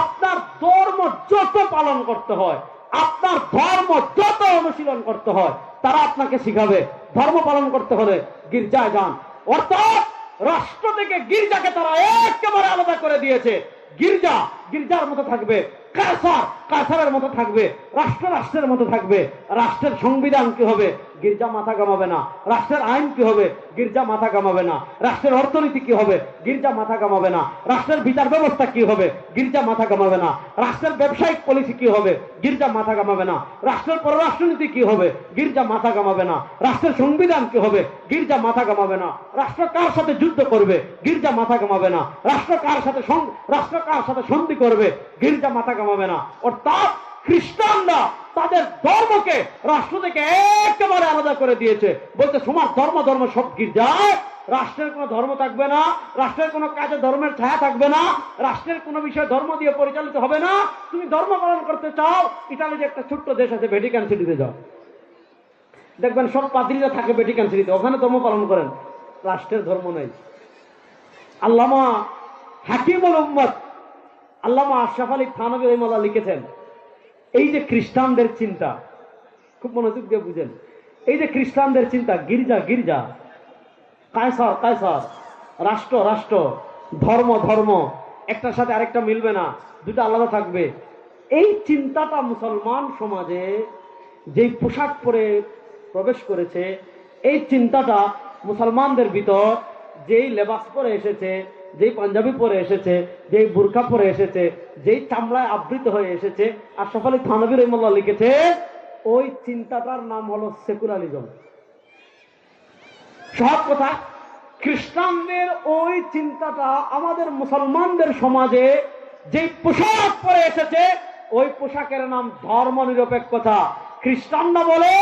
[SPEAKER 1] আপনার ধর্ম যত পালন করতে হয়, আপনার ধর্ম যত অনুশীলন করতে হয়, তারা আপনাকে শিখাবে। ধর্ম পালন করতে হলে গির্জায় যান। অর্থাৎ রাষ্ট্র থেকে গির্জাকে তারা একেবারে আলাদা করে দিয়েছে। গির্জা গির্জার মতো থাকবে, কায়সার কায়সারের মতো থাকবে, রাষ্ট্র রাষ্ট্রের মতো থাকবে। রাষ্ট্রের সংবিধান কি হবে? গির্জা মাথা কামাবে না। রাষ্ট্রের আইন কি হবে? গির্জা মাথা কামাবে না। রাষ্ট্রের অর্থনীতি কি হবে? গির্জা মাথা কামাবে না। রাষ্ট্রের বিচার ব্যবস্থা কি হবে? গির্জা মাথা কামাবে না। রাষ্ট্রের ব্যবসায়িক পলিসি কি হবে? গির্জা মাথা কামাবে না। রাষ্ট্রের পররাষ্ট্রনীতি কি হবে? গির্জা মাথা কামাবে না। রাষ্ট্রের সংবিধান কি হবে? গির্জা মাথা কামাবে না। রাষ্ট্র কার সাথে যুদ্ধ করবে? গির্জা মাথা কামাবে না। রাষ্ট্র কার সাথে সন্ধি করবে? গির্জা মাথা কামাবে না। অর্থাৎ খ্রিস্টানরা তাদের ধর্মকে রাষ্ট্র থেকে একেবারে আলাদা করে দিয়েছে। বলতে সমাজ ধর্ম ধর্ম সব গির্জায়, রাষ্ট্রের কোনো ধর্ম থাকবে না, রাষ্ট্রের কোনো কাজে ধর্মের ছায়া থাকবে না, রাষ্ট্রের কোনো বিষয় ধর্ম দিয়ে পরিচালিত হবে না। তুমি ধর্ম পালন করতে চাও, ইতালি যে একটা ছোট্ট দেশ আছে, ভ্যাটিকান সিটিতে যাও, দেখবেন সব পাদ্রীরা থাকে ভ্যাটিকান সিটিতে, ওখানে ধর্ম পালন করেন, রাষ্ট্রের ধর্ম নেই। আল্লামা হাকিমুল উম্মত আল্লামা আশরাফ আলী থানভী রহিমাহুল্লাহ লিখেছেন, এই যে খ্রিস্টানদের চিন্তা, খুব মনোযোগ দিয়ে বুঝেন, এই যে খ্রিস্টানদের চিন্তা, গির্জা গির্জা, কায়সার কায়সার, রাষ্ট্র রাষ্ট্র, ধর্ম ধর্ম, একটার সাথে আরেকটা মিলবে না, দুটো আলাদা থাকবে। এই চিন্তাটা মুসলমান সমাজে যেই পোশাক পরে প্রবেশ করেছে, এই চিন্তাটা মুসলমানদের ভিতর যেই লেবাস পরে এসেছে, যেই পাঞ্জাবি পরে এসেছে, যেই বুরকা পরে এসেছে, যেই চামড়ায় আবৃত হয়ে এসেছে, আশরাফ আলী থানভী রহিমাহুল্লাহ লিখেছে, ওই চিন্তাটার নাম হলো সেকুলারিজম। সব কথা, খ্রিস্টানদের ওই চিন্তাটা আমাদের মুসলমানদের সমাজে যেই পোশাক পরে এসেছে, ওই পোশাকের নাম ধর্ম নিরপেক্ষতা। খ্রিস্টানরা বলে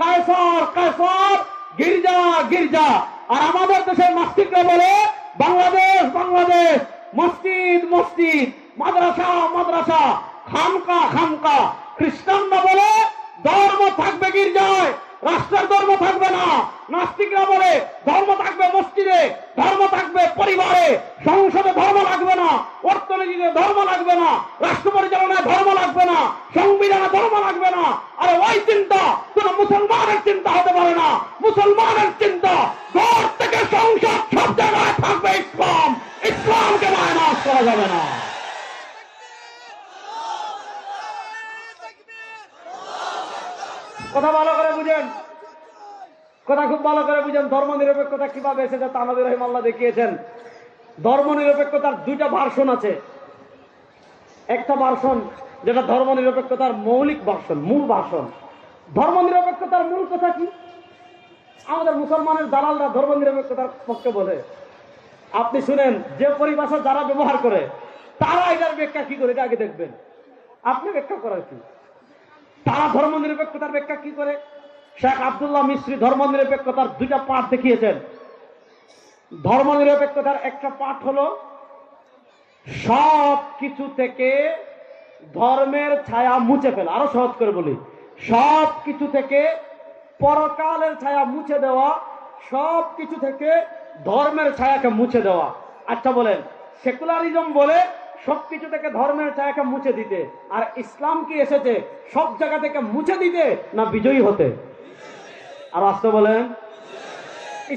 [SPEAKER 1] কায়সার কায়সার, গির্জা গির্জা, আর আমাদের দেশের নাস্তিকরা বলে বাংলাদেশ বাংলাদেশ, মসজিদ মসজিদ, মাদ্রাসা মাদ্রাসা, খানকা খানকা। খ্রিস্টানরা বলে ধর্ম থাকবে গির্জায়, রাষ্ট্রের ধর্ম থাকবে না। নাস্তিকরা বলে ধর্ম থাকবে মসজিদে, ধর্ম থাকবে পরিবারে, সংসদে ধর্ম লাগবে না, অর্থনীতিতে ধর্ম লাগবে না, রাষ্ট্র পরিচালনায় ধর্ম লাগবে না, সংবিধানে ধর্ম লাগবে না। আরে ওই চিন্তা কোন মুসলমানের চিন্তা হতে পারে না। মুসলমানের চিন্তা ঘর থেকে সংসদ সব জায়গায় থাকবে ইসলাম, ইসলামকে মায়নাস করা যাবে না। কথা ভালো করে বুঝেন, কথা খুব ভালো করে বুঝেন। ধর্ম নিরপেক্ষতা কিভাবে এসেছে থানভী রহিমাহুল্লাহ দেখিয়েছেন। ধর্ম নিরপেক্ষতার দুইটা ভার্সন আছে। একটা ভার্সন যেটা ধর্ম নিরপেক্ষতার মৌলিক ভার্সন, মূল ভার্সন। ধর্ম নিরপেক্ষতার মূল কথা কি? আমাদের মুসলমানের দালালরা ধর্ম নিরপেক্ষতার পক্ষে বলে। আপনি শুনেন, যে পরিভাষা যারা ব্যবহার করে তারা এটার ব্যাখ্যা কি করে, এটা আগে দেখবেন। আপনি ব্যাখ্যা করার কি? তারা ধর্ম নিরপেক্ষতার ব্যাখ্যা কি করে? শেখ আব্দুল্লাহ মিস্রি ধর্ম নিরপেক্ষতার দুইটা পাঠ দেখিয়েছেন। ধর্ম নিরপেক্ষতার একটা পাঠ হলো সব কিছু থেকে ধর্মের ছায়া মুছে ফেলা। আরো সহজ করে বলি, সব কিছু থেকে পরকালের ছায়া মুছে দেওয়া, সব কিছু থেকে ধর্মের ছায়াকে মুছে দেওয়া। আচ্ছা বলেন, সেকুলারিজম বলে সবকিছু থেকে ধর্মের ছায়াকে মুছে দিতে, আর ইসলাম কি এসেছে সব জায়গা থেকে মুছে দিতে না বিজয়ী হতে? আর আসতে বলেন,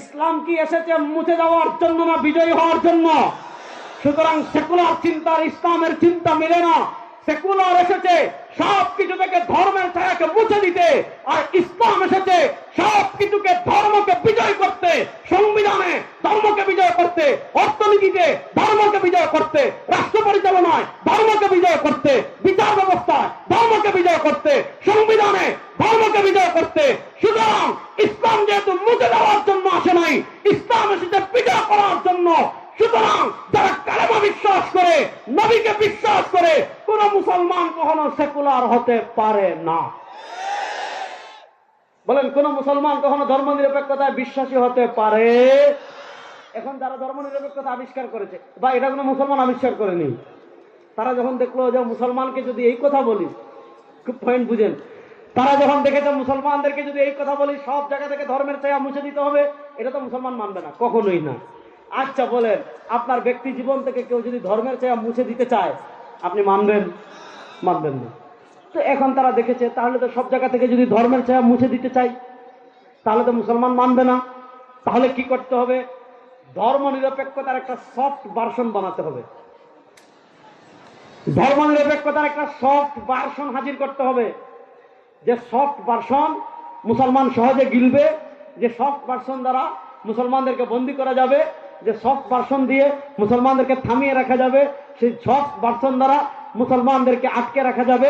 [SPEAKER 1] ইসলাম কি এসেছে মুছে দেওয়ার জন্য না বিজয়ী হওয়ার জন্য? সুতরাং সেকুলার চিন্তার ইসলামের চিন্তা মিলে না। সেকুলার এসেছে সবকিছু থেকে ধর্মের ছায়াকে মুছে দিতে, আর ইসলাম এসেছে সবকিছুকে ধর্মকে বিজয় করতে, সংবিধানে ধর্মকে বিজয় করতে, অর্থনীতিতে ধর্মকে বিজয় করতে, রাষ্ট্র পরিচালনায় ধর্মকে বিজয় করতে, বিচার ব্যবস্থায় ধর্মকে বিজয় করতে, সংবিধানে ধর্মকে বিজয় করতে। সুতরাং ইসলাম যেহেতু মুছে দেওয়ার জন্য আসে নাই, ইসলাম এসেছে বিজয় করার জন্য। সুতরাং যারা কালেমা বিশ্বাস করে, নবীকে বিশ্বাস করে, কোন মুসলমান কখনো সেকুলার হতে পারে না। বলেন, কোন মুসলমান কখনো ধর্ম নিরপেক্ষতায় বিশ্বাসী হতে পারে? এখন যারা ধর্ম নিরপেক্ষতা আবিষ্কার করেছে, বা এটা কোনো মুসলমান আবিষ্কার করেনি, তারা যখন দেখলো যে মুসলমানকে যদি এই কথা বলি, খুব পয়েন্ট বুঝেন, তারা যখন দেখেছে মুসলমানদেরকে যদি এই কথা বলি সব জায়গা থেকে ধর্মের ছায়া মুছে দিতে হবে, এটা তো মুসলমান মানবে না, কখনোই না। আচ্ছা বলেন, আপনার ব্যক্তি জীবন থেকে কেউ যদি ধর্মের ছায়া মুছে দিতে চায়, আপনি মানবেন? মানবেন না। তো এখন তারা দেখেছে, তাহলে তো সব জায়গা থেকে যদি ধর্মের ছায়া মুছে দিতে চাই, তাহলে তো মুসলমান মানবে না। তাহলে কি করতে হবে? ধর্ম নিরপেক্ষতার একটা সফট ভার্সন বানাতে হবে। ধর্ম নিরপেক্ষতার একটা সফট ভার্সন হাজির করতে হবে, যে সফট ভার্সন মুসলমান সহজে গিলবে, যে সফট ভার্সন দ্বারা মুসলমানদেরকে বন্দী করা যাবে, যে সফট ভার্সন দিয়ে মুসলমানদেরকে থামিয়ে রাখা যাবে, সেই সফট ভার্সন দ্বারা মুসলমানদেরকে আটকে রাখা যাবে।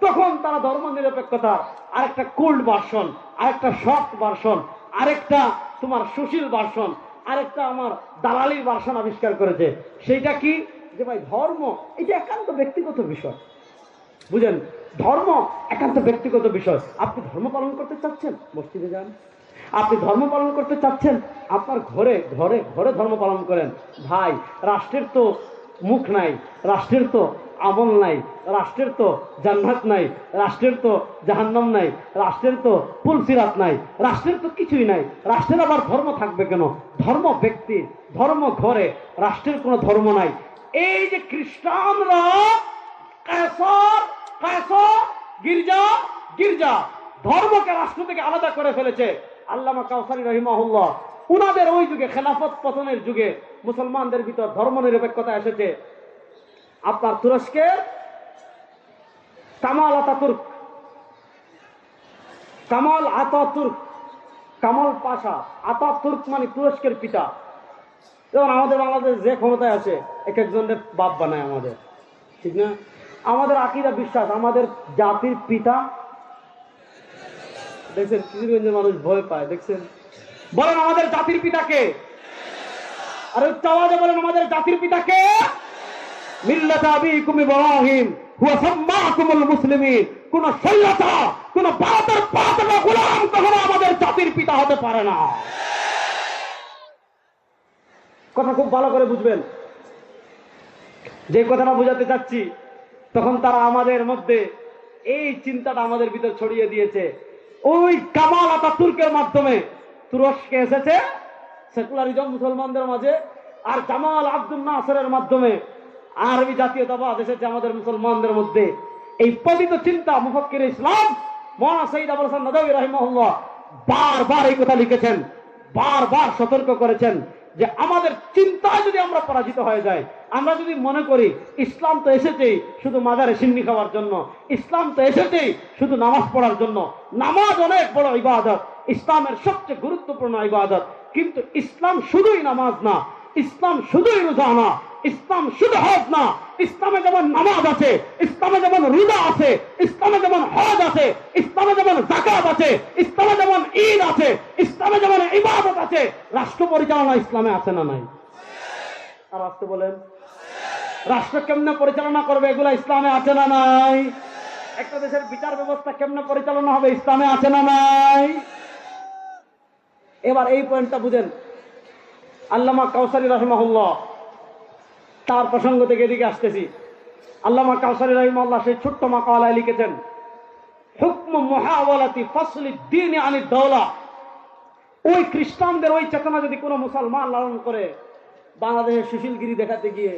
[SPEAKER 1] তখন তারা ধর্ম নিরপেক্ষতা আরেকটা কোল্ড ভার্সন, আরেকটা সফট ভার্সন, আরেকটা তোমার সুশীল ভার্সন, আরেকটা আমার দালালির ভার্সন আবিষ্কার করেছে। সেইটা কি? যে ভাই ধর্ম এটা একান্ত ব্যক্তিগত বিষয়। বুঝেন, ধর্ম একান্ত ব্যক্তিগত বিষয়। আপনি ধর্ম পালন করতে চাচ্ছেন, মসজিদে যান। আপনি ধর্ম পালন করতে চাচ্ছেন, আপনার ঘরে ঘরে ঘরে ধর্ম পালন করেন। ভাই, রাষ্ট্রের তো মুখ নাই, রাষ্ট্রের তো আমল নাই, রাষ্ট্রের তো জান্নাত নাই, রাষ্ট্রের তো জাহান্নাম নাই, রাষ্ট্রের তো পুলসিরাত নাই, রাষ্ট্রের তো কিছুই নাই। রাষ্ট্রের আবার ধর্ম থাকবে কেন? ধর্ম ব্যক্তি, ধর্ম ঘরে, রাষ্ট্রের কোনো ধর্ম নাই। এই যে খ্রিস্টানরা গির্জা গির্জা ধর্মকে রাষ্ট্র থেকে আলাদা করে ফেলেছে। আল্লামা কাউসারী রহিমাহুল্লাহ উনাদের ওই যুগে, খেলাফত পতনের যুগে, মুসলমানদের ভিতর ধর্ম নিরপেক্ষতা এসেছে। আপনার তুরস্কের কামাল আতাতুর্ক, কামাল পাশা আতাতুর্ক মানে তুরস্কের পিতা। যেমন আমাদের বাংলাদেশ যে ক্ষমতায় আছে, এক একজনের বাপ বানায় আমাদের, ঠিক না? আমাদের আকীদা বিশ্বাস, আমাদের জাতির পিতা। দেখছেন কিশোরগঞ্জের মানুষ ভয় পায়, দেখছেন? বলেন আমাদের জাতির পিতাকে, আর উচ্চ আওয়াজে বলেন আমাদের জাতির পিতাকে। মিল্লাত আবিকুম ইব্রাহিম হুয়া সাম্মাকুমুল মুসলিমিন। কোন শৈলতা, কোন ভারতের পাতলা গোলাম কখনো আমাদের জাতির পিতা হতে পারে না। কথা খুব ভালো করে বুঝবেন। যে কথাটা বোঝাতে চাচ্ছি, তখন তারা আমাদের মধ্যে এই চিন্তাটা আমাদের ভিতর ছড়িয়ে দিয়েছে। ওই কামাল আতাতুর্কের মাধ্যমে তুরস্কে এসেছে সেকুলারিজম মুসলমানদের মাঝে, আর জামাল আব্দুল নাসেরের মাধ্যমে আরবি জাতীয়তাবাদ এসেছে আমাদের মুসলমানদের মধ্যে। এই পতিত চিন্তা মুফাক্কির ইসলাম মাওলানা সৈয়দ আবুল হাসান নদভী রাহিমাহুল্লাহ বারবার এই কথা লিখেছেন, বারবার সতর্ক করেছেন যে আমাদের চিন্তায় যদি আমরা পরাজিত হয়ে যাই, আমরা যদি মনে করি ইসলাম তো এসেছেই শুধু মাজারে সিন্নি খাওয়ার জন্য, ইসলাম তো এসেছেই শুধু নামাজ পড়ার জন্য। নামাজ অনেক বড় ইবাদত, ইসলামের সবচেয়ে গুরুত্বপূর্ণ ইবাদত, কিন্তু ইসলাম শুধুই নামাজ না, ইসলাম শুধুই রোজা না, ইসলাম শুধু হজ না। ইসলামে যেমন নামাজ আছে, ইসলামে যেমন রোজা আছে, ইসলামে যেমন হজ আছে, ইসলামে যেমন যাকাত আছে, ইসলামে যেমন ঈদ আছে, ইসলামে যেমন ইবাদত আছে, রাষ্ট্র পরিচালনা ইসলামে আছে না নাই? আর আসতে বলেন, রাষ্ট্র কেমনে পরিচালনা করবে এগুলা ইসলামে আছে না নাই? একটা দেশের বিচার ব্যবস্থা কেমনে পরিচালনা হবে ইসলামে আছে না নাই? এবার এই পয়েন্টটা বুঝেন। আল্লামা কাউসারী রাহিমাহুল্লাহ তার প্রসঙ্গ থেকে এদিকে আসতেছি। আল্লামা কাউসারী রাহিমাহুল্লাহ সেই ছোট্ট মাকালায় লিখেছেন, হুকম মুহাওয়ালাতি ফাসলি দ্বীন আনিদ দাওলা। ওই খ্রিস্টানদের ওই চেতনা যদি কোনো মুসলমান লালন করে, বাংলাদেশের সুশীলগিরি দেখাতে গিয়ে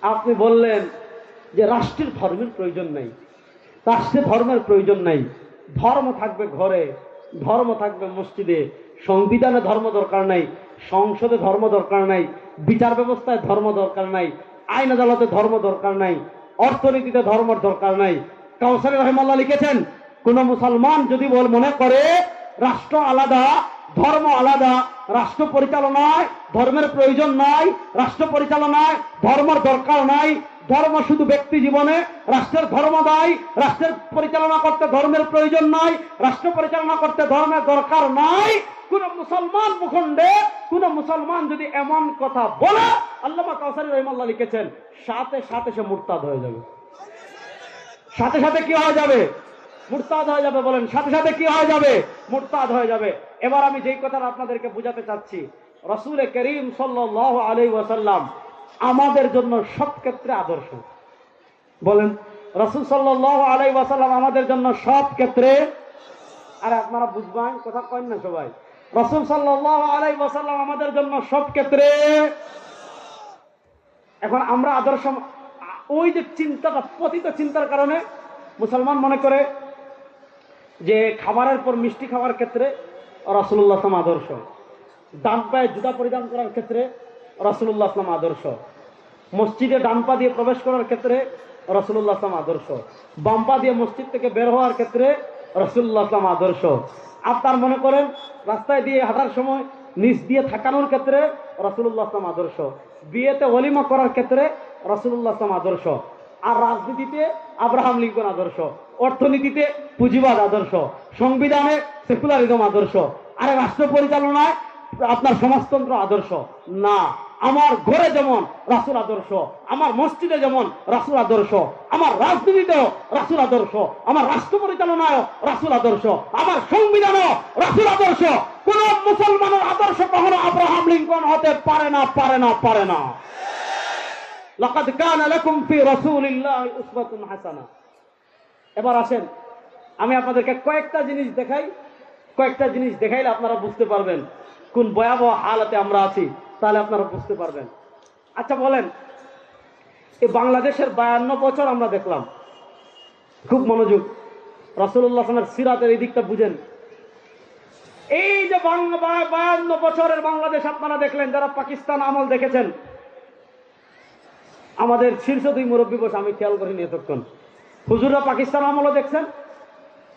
[SPEAKER 1] আপনি বললেন যে রাষ্ট্রের ধর্মের প্রয়োজন নাই, রাষ্ট্রের ধর্মের প্রয়োজন নাই, ধর্ম থাকবে ঘরে, ধর্ম থাকবে মসজিদে, সংবিধানে ধর্ম দরকার নাই, সংসদে ধর্ম দরকার নাই, বিচার ব্যবস্থায় ধর্ম দরকার নাই, আইন আদালতে ধর্ম দরকার নাই, অর্থনীতিতে ধর্মের দরকার নাই। কাউসারী রহমাল্লাহ লিখেছেন, কোন মুসলমান যদি মনে করে রাষ্ট্র আলাদা, ধর্ম আলাদা, রাষ্ট্র পরিচালনায় ধর্মের প্রয়োজন নাই, রাষ্ট্র পরিচালনায় ধর্মের দরকার নাই, ধর্ম শুধু ব্যক্তি জীবনে, রাষ্ট্রের ধর্ম দায়, রাষ্ট্রের পরিচালনা করতে ধর্মের প্রয়োজন নাই, রাষ্ট্র পরিচালনা করতে ধর্মের দরকার নাই, কোন মুসলমান ভূখণ্ডে কোন মুসলমান যদি এমন কথা বলে, আল্লামা কাউসারী রহিমাল্লাহ লিখেছেন, সাথে সাথে সে মুরতাদ হয়ে যাবে। সাথে সাথে কি হয়ে যাবে? মুরতাদ হয়ে যাবে। বলেন, সাথে সাথে কি হয়ে যাবে? মুরতাদ হয়ে যাবে। এবার আমি যেই কথাটা আপনাদেরকে বুঝাতে চাচ্ছি, রাসূল করিম সাল্লাল্লাহু আলাইহি ওয়াসাল্লাম আমাদের জন্য সব ক্ষেত্রে আদর্শ। বলেন, রাসূল সাল্লাল্লাহু আলাইহি ওয়াসাল্লাম আমাদের জন্য সব ক্ষেত্রে, আরে আপনারা বুঝবেন কথা কইন না সবাই, রাসূল সাল্লাল্লাহু আলাইহি ওয়াসাল্লাম আমাদের জন্য সব ক্ষেত্রে। এখন আমরা আদর্শ, ওই যে চিন্তাটা, পতিত চিন্তার কারণে মুসলমান মনে করে যে খাবারের পর মিষ্টি খাওয়ার ক্ষেত্রে রাসূলুল্লাহ সাল্লাল্লাহু আলাইহি ওয়াসাল্লাম আদর্শ, ডান পায়ে জুতা পরিধান করার ক্ষেত্রে রাসূলুল্লাহ সাল্লাল্লাহু আলাইহি ওয়াসাল্লাম আদর্শ, মসজিদে ডান পা দিয়ে প্রবেশ করার ক্ষেত্রে রাসূলুল্লাহ সাল্লাল্লাহু আলাইহি ওয়াসাল্লাম আদর্শ, বাম পা দিয়ে মসজিদ থেকে বের হওয়ার ক্ষেত্রে রাসূলুল্লাহ সাল্লাল্লাহু আলাইহি ওয়াসাল্লাম আদর্শ। আপনার মনে করেন রাস্তায় দিয়ে হাঁটার সময় নিচ দিয়ে থাকানোর ক্ষেত্রে রাসূলুল্লাহ সাল্লাল্লাহু আলাইহি ওয়াসাল্লাম আদর্শ, বিয়েতে ওলিমা করার ক্ষেত্রে রাসূলুল্লাহ সাল্লাল্লাহু আলাইহি ওয়াসাল্লাম আদর্শ, আর রাজনীতিতে আব্রাহাম লিঙ্কন আদর্শ, অর্থনীতিতে পুঁজিবাদ আদর্শ, সংবিধানে সেকুলারিজম আদর্শ, আরে রাষ্ট্র পরিচালনায় আপনার সমাজতন্ত্র আদর্শ। না, আমার ঘরে যেমন রাসূল আদর্শ, আমার মসজিদে যেমন রাসূল আদর্শ, আমার রাজনীতিতেও রাসূল আদর্শ, আমার রাষ্ট্র পরিচালনায়ও রাসূল আদর্শ, আমার সংবিধানেও রাসূল আদর্শ। কোন মুসলমানের আদর্শ কখনো আব্রাহাম লিঙ্কন হতে পারে না, পারে না, পারে না। লাকাদ কানা লাকুম ফি রাসূলিল্লাহি উসওয়াতুন হাসানা। এবার আসেন, আমি আপনাদেরকে কয়েকটা জিনিস দেখাই, কয়েকটা জিনিস দেখাইলে আপনারা বুঝতে পারবেন কোন ভয়াবহ হালাতে আমরা আছি, তাহলে আপনারা বুঝতে পারবেন। আচ্ছা বলেন, এই বাংলাদেশের 52 বছর আমরা দেখলাম, খুব মনোযোগ, রাসূলুল্লাহ সাল্লাল্লাহু আলাইহি ওয়াসাল্লামের সিরাতের এই দিকটা বুঝেন। এই যে 52 বছরের বাংলাদেশ আপনারা দেখলেন, যারা পাকিস্তান আমল দেখেছেন, আমাদের শীর্ষ দুই মুরব্বী বসে, আমি খেয়াল করিনি এতক্ষণ, হুজুররা পাকিস্তান আমলও দেখছেন,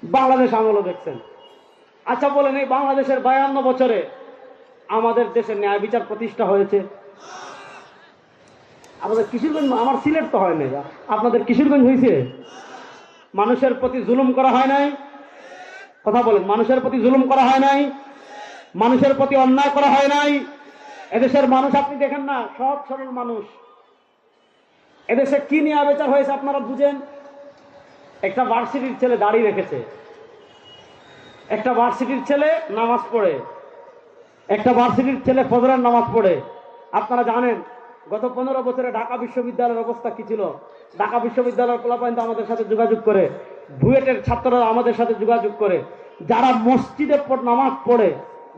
[SPEAKER 1] বাংলাদেশ আমলও দেখছেন। আচ্ছা বলেন, এই বাংলাদেশের 52 বছরে আমাদের দেশে ন্যায় বিচার প্রতিষ্ঠা হয়েছে? আমাদের কিশোরগঞ্জ, আমার সিলেট তো হয় নাই, আপনাদের কিশোরগঞ্জ হয়েছে? মানুষের প্রতি জুলুম করা হয় নাই? কথা বলেন, মানুষের প্রতি জুলুম করা হয় নাই? মানুষের প্রতি অন্যায় করা হয় নাই? এদেশের মানুষ আপনি দেখেন না, সৎ সরল মানুষ। এদেশে কি নিয়ে বিচার হয়েছে আপনারা বুঝেন? একটা ভার্সিটির ছেলে দাড়ি রেখেছে, একটা ভার্সিটির ছেলে নামাজ পড়ে, একটা ভার্সিটির ছেলে ফজরের নামাজ পড়ে। আপনারা জানেন গত 15 বছরে ঢাকা বিশ্ববিদ্যালয়ের অবস্থা কি ছিল? ঢাকা বিশ্ববিদ্যালয়ের পোলাপাইন আমাদের সাথে যোগাযোগ করে, বুয়েটের ছাত্ররা আমাদের সাথে যোগাযোগ করে, যারা মসজিদে নামাজ পড়ে,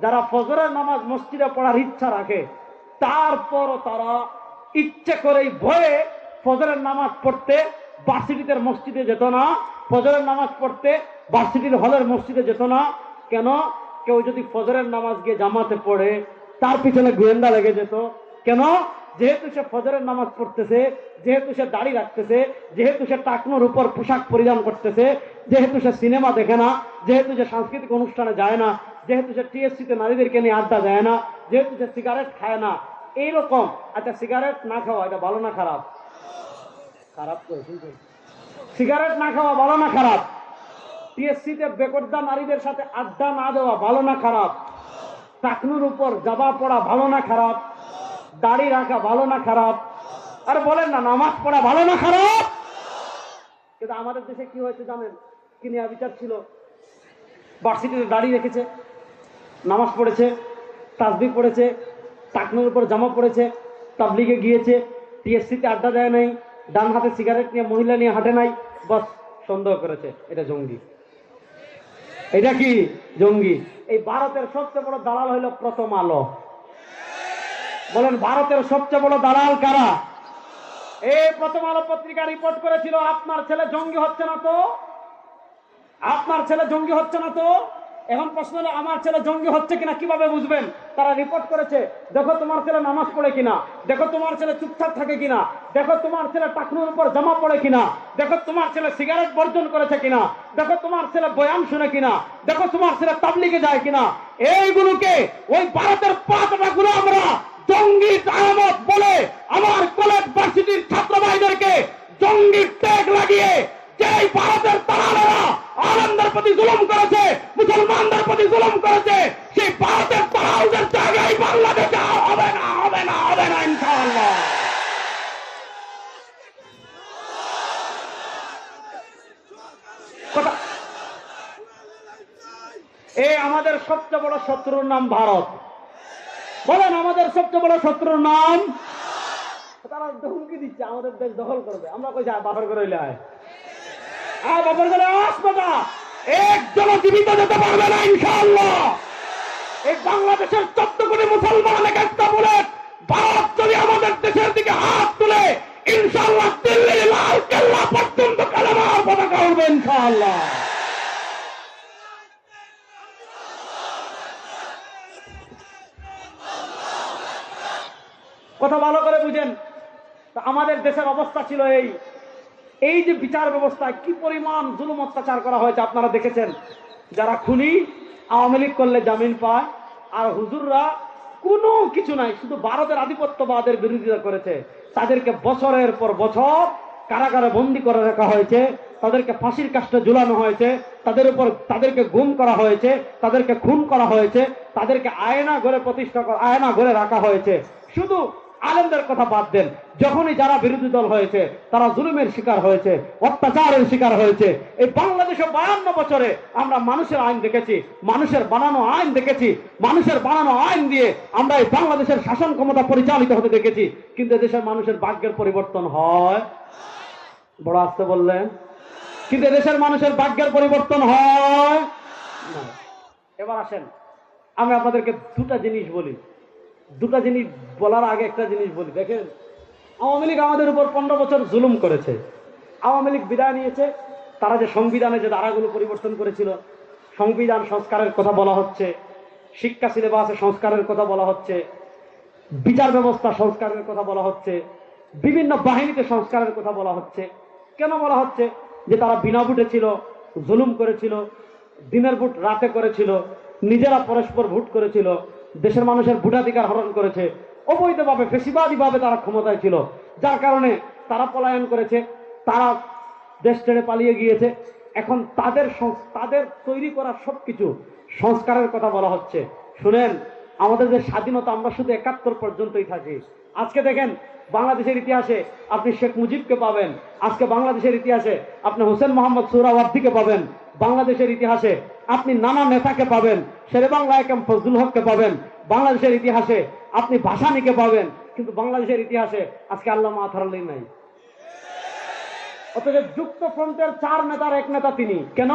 [SPEAKER 1] যারা ফজরের নামাজ মসজিদে পড়ার ইচ্ছা রাখে, তারপরও তারা ইচ্ছে করেই ভয়ে ফজরের নামাজ পড়তে ভার্সিটিতে মসজিদে যেত না, ফজরের নামাজ পড়তে ভার্সিটির হলের মসজিদে যেত না। কেন? কেউ যদি ফজরের নামাজ গিয়ে জামাতে পড়ে, তার পিছনে গোয়েন্দা লেগে যেত। কেন? যেহেতু সে ফজরের নামাজ পড়তেছে, যেহেতু সে দাড়ি রাখতেছে, যেহেতু সে টাকনোর উপর পোশাক পরিধান করতেছে, যেহেতু সে সিনেমা দেখে না, যেহেতু সে সাংস্কৃতিক অনুষ্ঠানে যায় না, যেহেতু সে টিএসসিতে নারীদেরকে নিয়ে আড্ডা দেয় না, যেহেতু সে সিগারেট খায় না, এইরকম। আচ্ছা, সিগারেট না খাওয়া এটা ভালো না খারাপ? খারাপ তো। সিগারেট না খাওয়া ভালো না খারাপ? টিএসসিতে বেকর্দা নারীদের সাথে আড্ডা না দেওয়া ভালো না খারাপ? টাকনুর উপর জামা পড়া ভালো না খারাপ? দাড়ি রাখা ভালো না খারাপ? আর বলেন না, নামাজ পড়া ভালো না খারাপ? কিন্তু আমাদের দেশে কি হয়েছে জানেন? কি নিয়ে বিচার ছিল? ভার্সিটিতে দাড়ি রেখেছে, নামাজ পড়েছে, তাসবিহ পড়েছে, টাকনুর উপর জামা পড়েছে, তাবলিগে গিয়েছে, টিএসসিতে আড্ডা দেয় নাই, ডান হাতে সিগারেট নিয়ে মহিলা নিয়ে হাঁটে নাই, বস সন্দেহ করেছে এটা জঙ্গি। এটা কি? জঙ্গি। এই ভারতের সবচেয়ে বড় দালাল হইল প্রথম আলো। বলেন, ভারতের সবচেয়ে বড় দালাল কারা? এই প্রথম আলো পত্রিকা রিপোর্ট করেছিল, আপনার ছেলে জঙ্গি হচ্ছে না তো, আপনার ছেলে জঙ্গি হচ্ছে না তো। এখন প্রশ্ন হলো আমার ছেলে জঙ্গি হচ্ছে কিনা কিভাবে বুঝবেন? তারা রিপোর্ট করেছে, দেখো তোমার ছেলে নামাজ পড়ে কিনা, দেখো তোমার ছেলে চুপচাপ থাকে কিনা, দেখো তোমার ছেলে টাকনুর উপর জামা পড়ে কিনা, দেখো তোমার ছেলে সিগারেট বর্জন করেছে কিনা, দেখো তোমার ছেলে বয়ান শুনে কিনা, দেখো তোমার ছেলে তাবলিগে যায় কিনা। এইগুলোকে ওই ভারতের পাঁচটা গুলো আমরা জঙ্গি আলামত বলে আমার কলেজ ভার্সিটির ছাত্র ভাইদেরকে জঙ্গির ট্যাগ লাগিয়ে যেই ভারতের দালালেরা আলেমদের প্রতি জুলুম করেছে, মুসলমানদের প্রতি জুলুম করেছে, সেই ভারতের দালালদের জায়গায় বাংলাদেশে হবে না, হবে না, হবে না ইনশাআল্লাহ। এই আমাদের সবচেয়ে বড় শত্রুর নাম ভারত। বলেন আমাদের সবচেয়ে বড় শত্রুর নাম? তারা হুমকি দিচ্ছে আমাদের দেশ দখল করবে। আমরা কই যা বাপের করে আয় বাপের করে আসবে না, একজন জীবিত যেতে পারবে না ইনশাআল্লাহ। এই বাংলাদেশের 14 কোটি মুসলমান একটা বলে ভারত যদি আমাদের দেশের দিকে হাত তুলে ইনশাআল্লাহ দিল্লির লাল কেল্লা পর্যন্ত কালেমার পতাকা উঠবে ইনশাআল্লাহ। কথা ভালো করে বুঝেন। আমাদের দেশের অবস্থা ছিল এই যে বিচার ব্যবস্থায় কি পরিমাণ জুলুম অত্যাচার করা হয়েছে আপনারা দেখেছেন। যারা খুনি আওয়ামী লীগ করলে জামিন পায়, আর হুজুররা কোনো কিছু নাই, শুধু ভারতের আধিপত্যবাদের বিরোধিতা করেছে, তাদেরকে বছরের পর বছর কারাগারে বন্দী করে রাখা হয়েছে, তাদেরকে ফাঁসির কাস্টে ঝুলানো হয়েছে, তাদেরকে গুম করা হয়েছে, তাদেরকে খুন করা হয়েছে, তাদেরকে আয়না ঘরে আয়না ঘরে রাখা হয়েছে। শুধু আলেমদের কথা বাদ দেন, যখনই যারা বিরোধী দল হয়েছে তারা জুলুমের শিকার হয়েছে, অত্যাচারের শিকার হয়েছে। এই বাংলাদেশে 52 বছরে আমরা মানুষের আইন দেখেছি, মানুষের বানানো আইন দেখেছি, মানুষের বানানো আইন দিয়ে আমরা এই বাংলাদেশের শাসন ক্ষমতা পরিচালিত হতে দেখেছি। কিন্তু দেশের মানুষের ভাগ্যের পরিবর্তন হয়? বড় আসতে বললেন। কিন্তু দেশের মানুষের ভাগ্যের পরিবর্তন হয় না। এবার আসেন আমি আপনাদেরকে দুটা জিনিস বলি। দুটা জিনিস বলার আগে একটা জিনিস বলি। দেখেন, আওয়ামী লীগ আমাদের উপর 15 বছর জুলুম করেছে। আওয়ামী লীগ বিদায় নিয়েছে, তারা যে সংবিধানে যে ধারাগুলো পরিবর্তন করেছিল, সংবিধান সংস্কারের কথা বলা হচ্ছে, শিক্ষা সিলেবাসে সংস্কারের কথা বলা হচ্ছে, বিচার ব্যবস্থা সংস্কারের কথা বলা হচ্ছে, বিভিন্ন বাহিনীতে সংস্কারের কথা বলা হচ্ছে। কেন বলা হচ্ছে? যে তারা বিনা ভোটে ছিল, জুলুম করেছিল, দিনের ভোট রাতে করেছিল, নিজেরা পরস্পর ভোট করেছিল, দেশের মানুষের ভোটাধিকার হরণ করেছে, অবৈধভাবে ফেসিবাদীভাবে তারা ক্ষমতায় ছিল, যার কারণে তারা পলায়ন করেছে, তারা দেশ ছেড়ে পালিয়ে গিয়েছে। এখন তাদের তৈরি করা সবকিছু সংস্কারের কথা বলা হচ্ছে। শুনেন, আমাদের যে স্বাধীনতা আমরা শুধু 71 পর্যন্তই থাকি। আজকে দেখেন বাংলাদেশের ইতিহাসে আপনি শেখ মুজিবকে পাবেন, আজকে বাংলাদেশের ইতিহাসে আপনি হোসেন মোহাম্মদ সোহরাওয়ার্দীকে পাবেন, বাংলাদেশের ইতিহাসে আপনি নানা নেতাকে পাবেন, শেরেবাংলা একেম ফজলুল হককে পাবেন, বাংলাদেশের ইতিহাসে আপনি ভাসানীকে পাবেন, কিন্তু বাংলাদেশের ইতিহাসে আজকে আল্লামা আতহার আলী নাই। অথচ যুক্ত ফ্রন্টের 4 নেতার এক নেতা তিনি। কেন?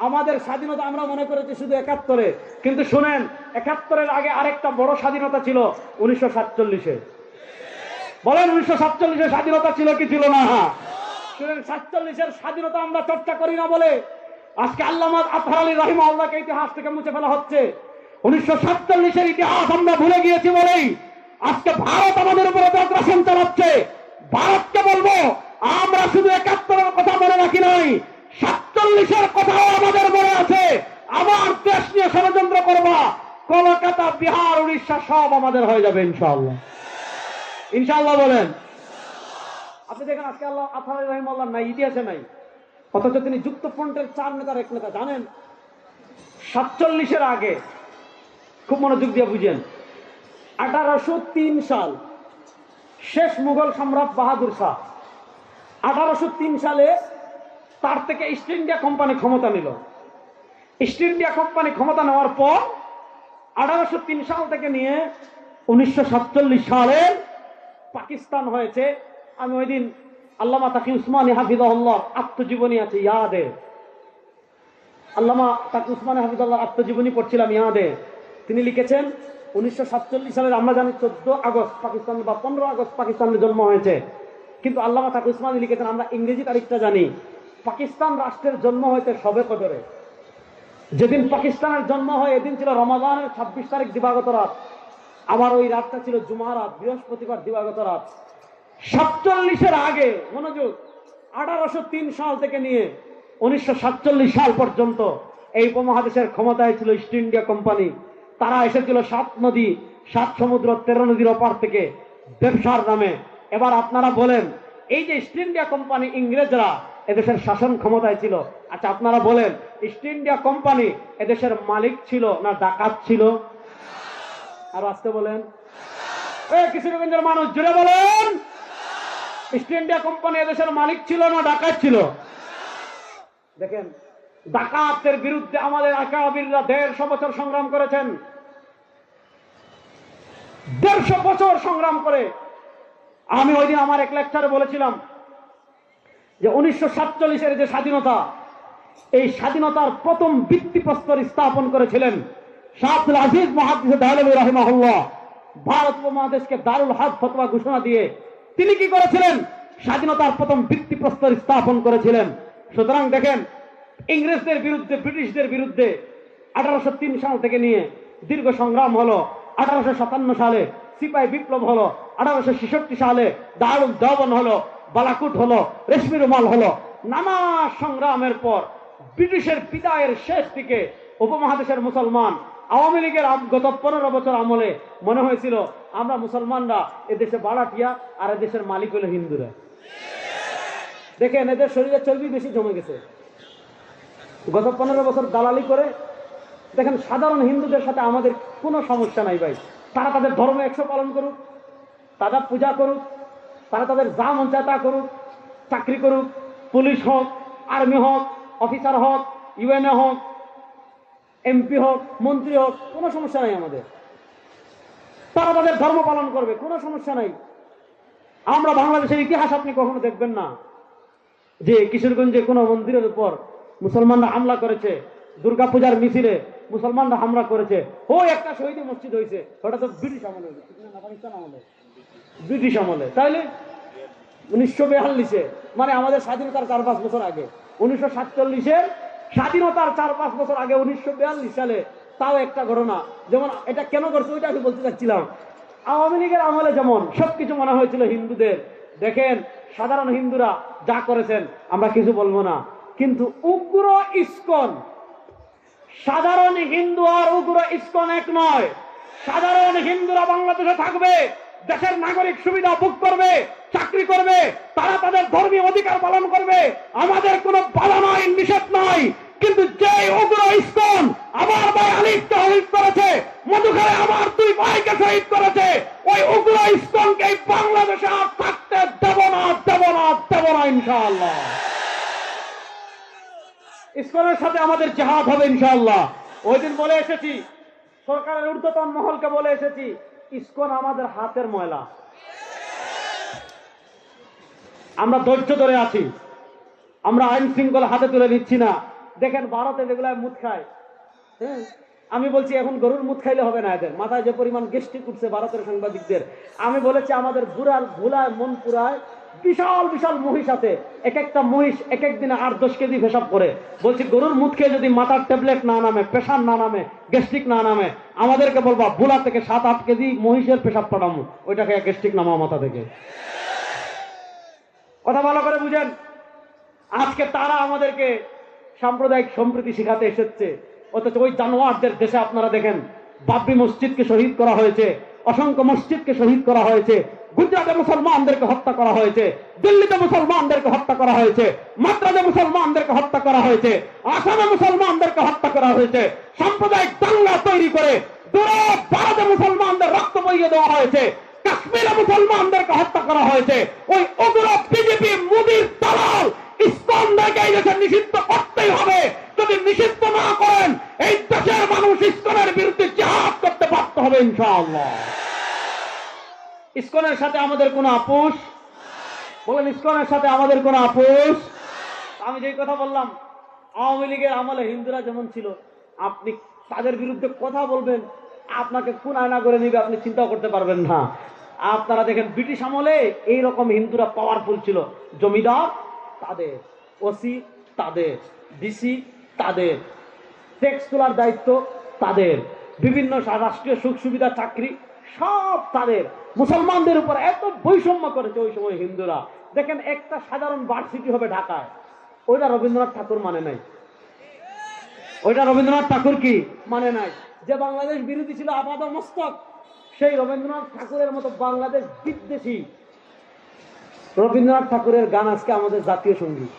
[SPEAKER 1] আমাদের স্বাধীনতা আমরা মনে করেছি শুধু 71-এ, কিন্তু শুনেন 71-এর আগে আরেকটা বড় স্বাধীনতা ছিল 1947-এ। বলেন 1947-এ স্বাধীনতা ছিল কি ছিল না? শুনেন, 47-এর স্বাধীনতা আমরা চর্চা করি না বলে আজকে আল্লামা আতহার আলী রাহিমাহুল্লাহকে ইতিহাস থেকে মুছে ফেলা হচ্ছে। 1947-এর ইতিহাস আমরা ভুলে গিয়েছি বলেই আজকে ভারত আমাদের উপরে আগ্রাসন চালাচ্ছে। ভারতকে বলবো, আমরা শুধু 71-এর কথা মনে রাখি নাই, 47-এর কথাও আমাদের মনে আছে। আমার দেশ নিয়ে ষড়যন্ত্র করবা, কলকাতা, বিহার, উড়িষ্যা সব আমাদের হয়ে যাবে ইনশাআল্লাহ। ইনশাআল্লাহ বলেন। আপনি দেখেন আজকে আল্লাহ আতহার আলী রাহিমাহুল্লাহ নাই, ইতিহাসে নাই, অথচ তিনি যুক্ত ফ্রন্টের 4 নেতার এক নেতা। জানেন 47-এর আগে, খুব মনোযোগ দিয়ে বুঝেন, 1803 সাল শেষ মুঘল সম্রাট বাহাদুর শাহ 1803 সালে তার থেকে ইস্ট ইন্ডিয়া কোম্পানি ক্ষমতা নিল। ইস্ট ইন্ডিয়া কোম্পানি ক্ষমতা নেওয়ার পর 1803 সাল থেকে নিয়ে 1947 সালে পাকিস্তান হয়েছে। আমি ওই দিন আল্লামা তাকি উসমানী হাফিজাহুল্লাহ আত্মজীবনী আছে ইয়াদে, আল্লামা তাকি উসমানী হাফিজাহুল্লাহ আত্মজীবনী পড়ছিলাম ইয়াদে। তিনি লিখেছেন 1947 সালের আমরা জানি 14 আগস্ট পাকিস্তান বা 15 আগস্ট পাকিস্তানের জন্ম হয়েছে, কিন্তু আল্লামা তাকি উসমানী লিখেছেন আমরা ইংরেজি তারিখটা জানি। পাকিস্তান রাষ্ট্রের জন্ম হয়েছে শবে কদরে,
[SPEAKER 2] যেদিন পাকিস্তানের জন্ম হয় এদিন ছিল রমাদানের 26 তারিখ দিবাগত রাত, আবার ওই রাতটা ছিল জুমা রাত, বৃহস্পতিবার দিবাগত রাত। 47-এর আগে, মনোযোগ, 1803 সাল থেকে নিয়ে 1947 সাল পর্যন্ত এই উপমহাদেশের ক্ষমতায় ছিল ইস্ট ইন্ডিয়া কোম্পানি। তারা এসেছিল 7 নদী 7 সমুদ্র 13 নদীর ওপার থেকে ব্যবসার নামে। এবার আপনারা বলেন, এই যে ইস্ট ইন্ডিয়া কোম্পানি, ইংরেজরা এদেশের শাসন ক্ষমতায় ছিল, আচ্ছা আপনারা বলেন, ইস্ট ইন্ডিয়া কোম্পানি এদেশের মালিক ছিল না ডাকাত ছিল? আর আসতে বলেন, কিশোরগঞ্জের মানুষ জুড়ে বলেন, ইস্ট ইন্ডিয়া কোম্পানি এদেশের মালিক ছিল না ডাকাত ছিল? দেখেন, ডাকাতদের বিরুদ্ধে আমাদের আকাবিররা 150 বছর সংগ্রাম করেছেন। 150 বছর সংগ্রাম করে। আমি ওই দিন আমার এক লেকচারে বলেছিলাম যে 1947-এর যে স্বাধীনতা, এই স্বাধীনতার প্রথম ভিত্তিপ্রস্তর স্থাপন করেছিলেন শাহ আব্দুল আজিজ মুহাদ্দিস দেহলভী রাহিমাহুল্লাহ। ভারত উপমহাদেশকে দারুল হাদ ফতোয়া ঘোষণা দিয়ে তিনি কি করেছিলেন? স্বাধীনতার প্রথম ভিত্তিপ্রস্তর স্থাপন করেছিলেন। সুতরাং দেখেন, ইংরেজদের বিরুদ্ধে, ব্রিটিশদের বিরুদ্ধে 1803 সাল থেকে নিয়ে দীর্ঘ সংগ্রাম হলো। 1857 সালে সিপাহী বিপ্লব হলো। 1866 সালে দারুল দেওবন্দ হলো, বালাকুট হলো, রেশমি রুমাল হলো। নানা সংগ্রামের পর ব্রিটিশের বিদায়ের শেষ দিকে উপমহাদেশের মুসলমান, আওয়ামী লীগের গত 15 বছর আমলে মনে হয়েছিল আমরা মুসলমানরা এদেশে বাড়াটিয়া আর এদেশের মালিক হলো হিন্দুরা। দেখেন, এদের শরীরে চর্বি বেশি জমে গেছে। গত 15 বছর দালালি করে দেখেন, সাধারণ হিন্দুদের সাথে আমাদের কোনো সমস্যা নাই ভাই। তারা তাদের ধর্ম 100 পালন করুক, তারা পূজা করুক, তারা তাদের যা মন চায় তা করুক, চাকরি করুক, পুলিশ হোক, আর্মি হোক, অফিসার হোক, ইউএনএ হোক, এমপি হোক, মন্ত্রী হোক, কোনো সমস্যা নাই আমাদের। তারা তাদের ধর্ম পালন করবে, কোনো সমস্যা নাই। আমরা বাংলাদেশের ইতিহাস আপনি কখনো দেখবেন না যে কিশোরগঞ্জে কোনো মন্দিরের উপর মুসলমানরা হামলা করেছে, দুর্গাপূজার মিছিলে মুসলমানরা হামলা করেছে, ও একটা শহীদ মসজিদ হয়েছে। ওটা তো ব্রিটিশ আমলে হয়েছে, পাকিস্তান আমলে, ব্রিটিশ আমলে। তাইলে 1942-এ, মানে আমাদের স্বাধীনতার 4-5 বছর আগে, 1947-এর স্বাধীনতার 4-5 বছর আগে 1942 সালে তাও একটা ঘটনা। যেমন এটা কেন করছে ওইটা আমি বলতে চাচ্ছিলাম। আওয়ামী লীগের আমলে যেমন সবকিছু মনে হয়েছিল হিন্দুদের, দেখেন সাধারণ হিন্দুরা যা করেছেন আমরা কিছু বলবো না, কিন্তু উগ্র ইসকন, সাধারণ হিন্দু আর উগ্র ইসকন এক নয়। সাধারণ হিন্দুরা বাংলাদেশে থাকবে, দেশের নাগরিক সুবিধা ভোগ করবে, চাকরি করবে, তারা তাদের ধর্মীয় অধিকার পালন করবে, আমাদের কোনো বাধা নাই, নিষেধ নাই। কিন্তু যে উগ্র ইসকন আমার ভাই আলিফকে শহীদ করেছে, মধুখালে আমার 2 ভাইকে শহীদ করেছে, ওই উগ্র ইসকনকে বাংলাদেশে আর থাকতে দেব না, দেব না, দেব না ইনশাআল্লাহ। ইসকনের সাথে আমাদের জিহাদ হবে ইনশাআল্লাহ। ওই দিন বলে এসেছি, সরকারের ঊর্ধ্বতন মহলকে বলে এসেছি, ইসকন আমাদের হাতের ময়লা। আমরা ধৈর্য ধরে আছি, আমরা আইন শৃঙ্খলা হাতে তুলে নিচ্ছি না। দেখেন ভারতে যেগুলো মুদ খায়, হ্যাঁ, আমি বলছি এখন গরুর মুদ খাইলে হবে না, এদের মাথায় যে পরিমাণ গ্যাস্ট্রিক উঠছে ভারতের সাংবাদিকদের। আমি বলেছি আমাদের ভুলায় মনপুরায় বিশাল বিশাল মহিষ আছে, এক একটা মহিষ এক এক দিনে 8-10 কেজি পেশাব করে। বলছি গরুর মুদ খেয়ে যদি মাথার ট্যাবলেট না নামে, প্রেশার না নামে, গ্যাস্ট্রিক না নামে, আমাদেরকে বলবা ভুলা থেকে 7-8 কেজি মহিষের পেশাব পাঠামো, ওইটাকে গ্যাস্ট্রিক নামাও মাথা থেকে। কথা ভালো করে বুঝেন। আজকে তারা আমাদেরকে সাম্প্রদায়িক সম্প্রীতি শিখাতে এসেছে, অথচ ওই জানোয়ারদের দেশে আপনারা দেখেন বাবরি মসজিদকে শহীদ করা হয়েছে, অসংখ্য মসজিদকে শহীদ করা হয়েছে, গুজরাটে মুসলমানদেরকে হত্যা করা হয়েছে, দিল্লিতে মুসলমানদেরকে হত্যা করা হয়েছে, মাদ্রাজে মুসলমানদেরকে হত্যা করা হয়েছে, আসামে মুসলমানদেরকে হত্যা করা হয়েছে, সাম্প্রদায়িক দাঙ্গা তৈরি করে দূরে ভারতে মুসলমানদের রক্ত বইয়ে দেওয়া হয়েছে, কাশ্মীরে মুসলমানদেরকে হত্যা করা হয়েছে। ওই উগ্র বিজেপি মোদির দালাল ইসকনদেরকে এই দেশে নিষিদ্ধ করতেই হবে। যদি নিষিদ্ধ না করেন এই দেশের মানুষ ইসকনের বিরুদ্ধে জিহাদ করতে বাধ্য হবে ইনশাআল্লাহ। ইসকনের সাথে আমাদের কোনো আপোষ, বলেন ইসকনের সাথে আমাদের কোনো আপোষ। আমি যেই কথা বললাম, আওয়ামী লীগের আমলে হিন্দুরা যেমন ছিল, আপনি তাদের বিরুদ্ধে কথা বলবেন, আপনাকে কোন আয়না করে নিবে আপনি চিন্তাও করতে পারবেন না। আপনারা দেখেন ব্রিটিশ আমলে এইরকম হিন্দুরা পাওয়ারফুল ছিল, জমিদার তাদের, ওসি তাদের, ডিসি তাদের, ট্যাক্স তোলার দায়িত্ব তাদের, বিভিন্ন রাষ্ট্রীয় সুখ সুবিধা চাকরি সব তাদের। মুসলমানদের উপর এত বৈষম্য করেছে ওই সময় হিন্দুরা। দেখেন একটা সাধারণ ভার্সিটি হবে ঢাকায়, ওইটা রবীন্দ্রনাথ ঠাকুর মানে নাই, ওইটা রবীন্দ্রনাথ ঠাকুর কি মানে নাই। যে বাংলাদেশ বিরোধী ছিল আপাদমস্তক, সেই রবীন্দ্রনাথ ঠাকুরের মতো বাংলাদেশ বিদ্বেষী রবীন্দ্রনাথ ঠাকুরের গান আজকে আমাদের জাতীয় সঙ্গীত।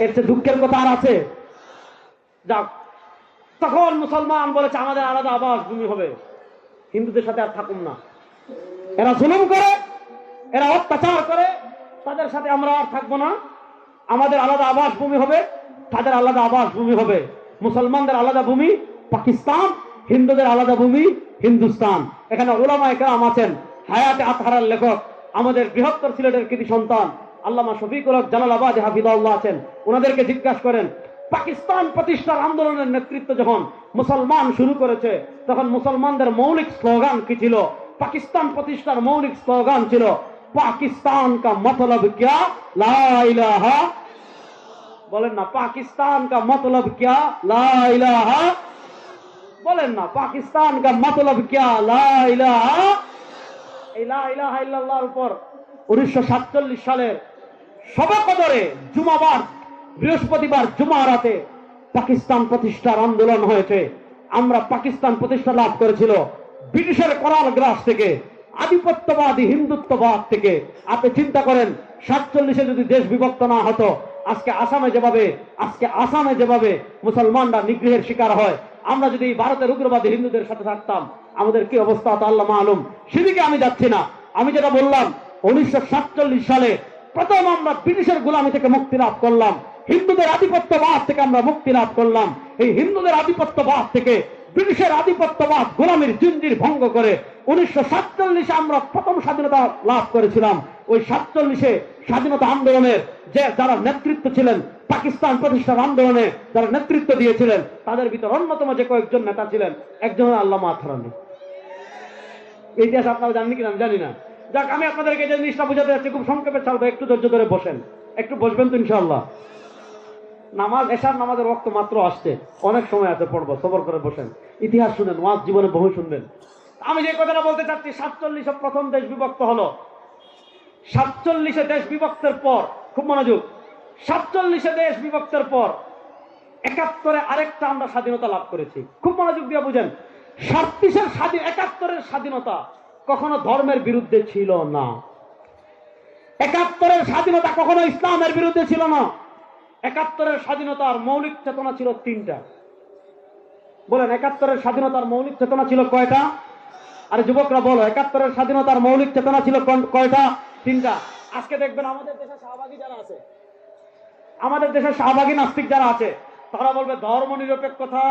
[SPEAKER 2] এর চেয়ে দুঃখের কথা আর আছে? যাক, তখন মুসলমান বলেছে আমাদের আলাদা আবাসভূমি হবে, হিন্দুদের সাথে আর থাকুন না। এরা জুলুম করে, এরা অত্যাচার করে, তাদের সাথে আমরা আর থাকবো না। আমাদের আলাদা আবাসভূমি হবে, তাদের আলাদা আবাসভূমি হবে। মুসলমানদের আলাদা ভূমি পাকিস্তান, হিন্দুদের আলাদা ভূমি হিন্দুস্তান। এখানে উলামায়ে কেরাম আছেন, হায়াতে আতহারার লেখক, আমাদের বৃহত্তর সিলেটের কৃতি সন্তান আল্লামা শফিকুল হক জালালাবাদী হাফিজাহুল্লাহ আছেন। ওনাদেরকে জিজ্ঞাসা করেন, পাকিস্তান প্রতিষ্ঠার আন্দোলনের নেতৃত্ব যখন মুসলমান শুরু করেছে, তখন মুসলমানদের মৌলিক স্লোগান কি ছিল? পাকিস্তান প্রতিষ্ঠার মৌলিক স্লোগান ছিল পাকিস্তান কা মতলব ক্যা লা ইলাহা, বলেন না পাকিস্তান কা মতলব ক্যা লা ইলাহা, বলেন না পাকিস্তান কা মতলব ক্যা লা ইলাহা। এই লা ইলাহা ইল্লাল্লাহর উপর 1947 সালের শবে কদরে জুমাবার, বৃহস্পতিবার জুমা রাতে পাকিস্তান প্রতিষ্ঠার আন্দোলন হয়েছে। আমরা পাকিস্তান প্রতিষ্ঠা লাভ করেছিল ব্রিটিশের করাল গ্রাস থেকে, আধিপত্যবাদী হিন্দুত্ববাদ থেকে। আপনি চিন্তা করেন 47-এ যদি দেশ বিভক্ত না হতো, আজকে আসামে যেভাবে মুসলমানরা নিগ্রহের শিকার হয়, আমরা যদি ভারতের উগ্রবাদী হিন্দুদের সাথে থাকতাম, আমাদের কি অবস্থা হতো আল্লাহ মালুম। সেদিকে আমি যাচ্ছি না। আমি যেটা বললাম, 1947 সালে প্রথম আমরা ব্রিটিশের গোলামি থেকে মুক্তি লাভ করলাম, হিন্দুদের আধিপত্যবাদ থেকে আমরা মুক্তি লাভ করলাম। এই হিন্দুদের আধিপত্যবাদ থেকে, ব্রিটিশের আধিপত্যবাদ গোলামির জিঞ্জির ভঙ্গ করে 1947-এ আমরা প্রথম স্বাধীনতা লাভ করেছিলাম। ওই 47-এ স্বাধীনতা আন্দোলনের যারা নেতৃত্ব ছিলেন, পাকিস্তান প্রতিষ্ঠার আন্দোলনে যারা নেতৃত্ব দিয়েছিলেন, তাদের ভিতর অন্যতম যে কয়েকজন নেতা ছিলেন, একজন আল্লামা আথরানি। ইতিহাস আপনারা জানেন কিনা আমি জানি না। যাক, আমি আপনাদেরকে যে জিনিসটা বোঝাতে যাচ্ছি খুব সংক্ষেপে চালবো, একটু ধৈর্য ধরে বসেন। একটু বসবেন তো ইনশাআল্লাহ। নামাজ, এশার নামাজের ওয়াক্ত মাত্র আসছে, অনেক সময় আছে, পড়বো, সবর করে বসেন। ইতিহাস শুনেন, ওয়াজ জীবনে বহু শুনবেন। আমি যে কথাটা বলতে চাচ্ছি, 47-এ প্রথম দেশ বিভক্ত হলো। 47-এ দেশ বিভক্তের পর, খুব মনোযোগ, 47-এ দেশ বিভক্তের পর 71-এ আরেকটা আমরা স্বাধীনতা লাভ করেছি। খুব মনোযোগ দিয়ে বুঝেন, 71-এর স্বাধীনতা কখনো ধর্মের বিরুদ্ধে ছিল না। 71-এর স্বাধীনতা কখনো ইসলামের বিরুদ্ধে ছিল না। 71-এর স্বাধীনতার মৌলিক চেতনা ছিল তিনটা। বলেন, 71-এর স্বাধীনতার মৌলিক চেতনা ছিল কয়টা? আরে যুবকরা বলো, 71-এর স্বাধীনতার মৌলিক চেতনা ছিল কয়টা? তিনটা। আজকে দেখবেন আমাদের দেশে শাহবাগী যারা আছে, আমাদের দেশের শাহবাগী নাস্তিক যারা আছে, তারা বলবে ধর্ম নিরপেক্ষতা,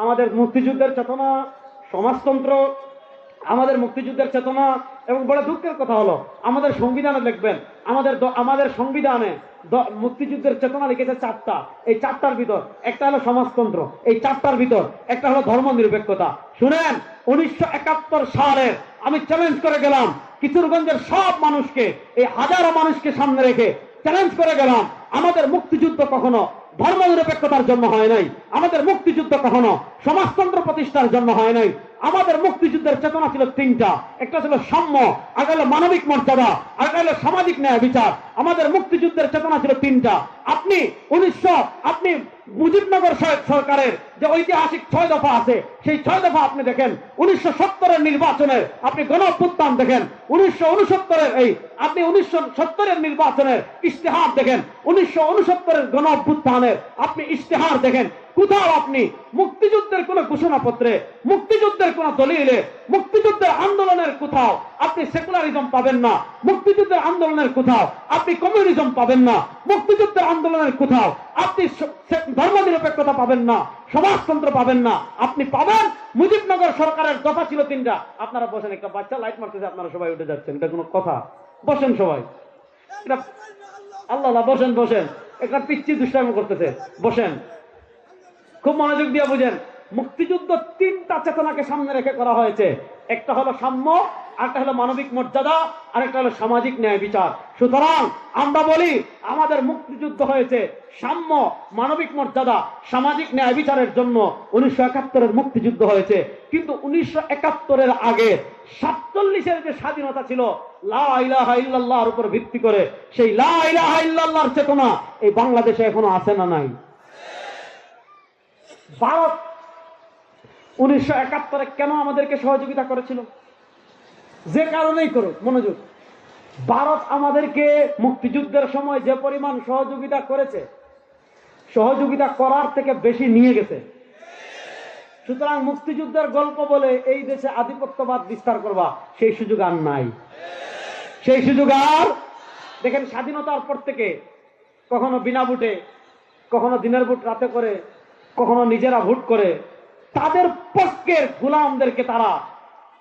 [SPEAKER 2] আমাদের মুক্তিযুদ্ধের চেতনা, সমাজতন্ত্র, আমাদের মুক্তিযুদ্ধের চেতনা। এবং বড় দুঃখের কথা হলো, আমাদের সংবিধানে দেখবেন, আমাদের সংবিধানে মুক্তিযুদ্ধের চেতনা লিখেছে 4টা। এই 4টার ভিতর একটা হলো সমাজতন্ত্র, এই 4টার ভিতর একটা হলো ধর্ম নিরপেক্ষতা। শুনেন, 1971 সালের আমি চ্যালেঞ্জ করে গেলাম কিশোরগঞ্জের সব মানুষকে, এই হাজারো মানুষকে সামনে রেখে চ্যালেঞ্জ করে গেলাম, আমাদের মুক্তিযুদ্ধ কখনো ধর্ম নিরপেক্ষতার জন্য হয় নাই, আমাদের মুক্তিযুদ্ধ কখনো সমাজতন্ত্র প্রতিষ্ঠার জন্য হয় নাই। আমাদের মুক্তিযুদ্ধের চেতনা ছিল তিনটা। একটা ছিল সাম্য, আগে হলো মানবিক মর্যাদা, আগে হলো সামাজিক ন্যায় বিচার। আমাদের মুক্তিযুদ্ধের চেতনা ছিল তিনটা। আপনি মুজিবনগর সরকারের যে ঐতিহাসিক 6 দফা আছে, সেই 6 দফা আপনি দেখেন। 1970-এর নির্বাচনের আপনি গণঅভ্যুত্থান দেখেন, 1970-এর নির্বাচনের ইশতেহার দেখেন, 1969-এর গণঅভ্যুত্থানের আপনি ইশতেহার দেখেন। কোথাও আপনি মুক্তিযুদ্ধের কোন ঘোষণাপত্রে, মুক্তিযুদ্ধের কোন দলিলে, মুক্তিযুদ্ধের আন্দোলনের কোথাও আপনি সেকুলারিজম পাবেন না। মুক্তিযুদ্ধের আন্দোলনের কোথাও আপনি কমিউনিজম পাবেন না। মুক্তিযুদ্ধের আন্দোলনের কোথাও আপনি ধর্ম নিরপেক্ষতা পাবেন না, সমাজতন্ত্র পাবেন না। আপনি পাবেন মুজিবনগর সরকারের দফা ছিল 3টা। আপনারা বসেন, একটা বাচ্চা লাইট মারতেছে, আপনারা সবাই উঠে যাচ্ছেন, এটা কোনো কথা? বসেন সবাই, এটা আল্লাহ, বসেন বসেন, একটা পিচ্ছি দুষ্টামি করতেছে, বসেন। খুব মনোযোগ দিয়ে বুঝেন, মুক্তিযুদ্ধ 3টা চেতনাকে সামনে রেখে করা হয়েছে। একটা হলো সাম্য, আরেকটা হলো মানবিক মর্যাদা, আরেকটা হলো সামাজিক ন্যায় বিচার। সুতরাং আমরা বলি আমাদের মুক্তিযুদ্ধ হয়েছে সাম্য, মানবিক মর্যাদা, সামাজিক ন্যায় বিচারের জন্য। 1971-এর মুক্তিযুদ্ধ হয়েছে, কিন্তু 1971-এর আগে 47-এর যে স্বাধীনতা ছিল লা ইলাহা ইল্লাল্লাহর উপর ভিত্তি করে, সেই লা ইলাহা ইল্লাল্লাহর চেতনা এই বাংলাদেশে এখনো আছে না নাই? ভারত 1971-এ কেন আমাদেরকে সহযোগিতা করেছিল? যে কারণেই করুক, মনোযোগ, ভারত আমাদেরকে মুক্তিযুদ্ধের সময় যে পরিমাণ সহযোগিতা করেছে, সহযোগিতা করার থেকে বেশি নিয়ে গেছে। সুতরাং মুক্তিযুদ্ধের গল্প বলে এই দেশে আধিপত্যবাদ বিস্তার করবা, সেই সুযোগ আর নাই, সেই সুযোগ আর। দেখেন, স্বাধীনতার পর থেকে কখনো বিনা ভোটে, কখনো দিনের ভোট রাতে করে, কখনো নিজেরা ভোট করে তাদের পক্ষের গোলামদেরকে তারা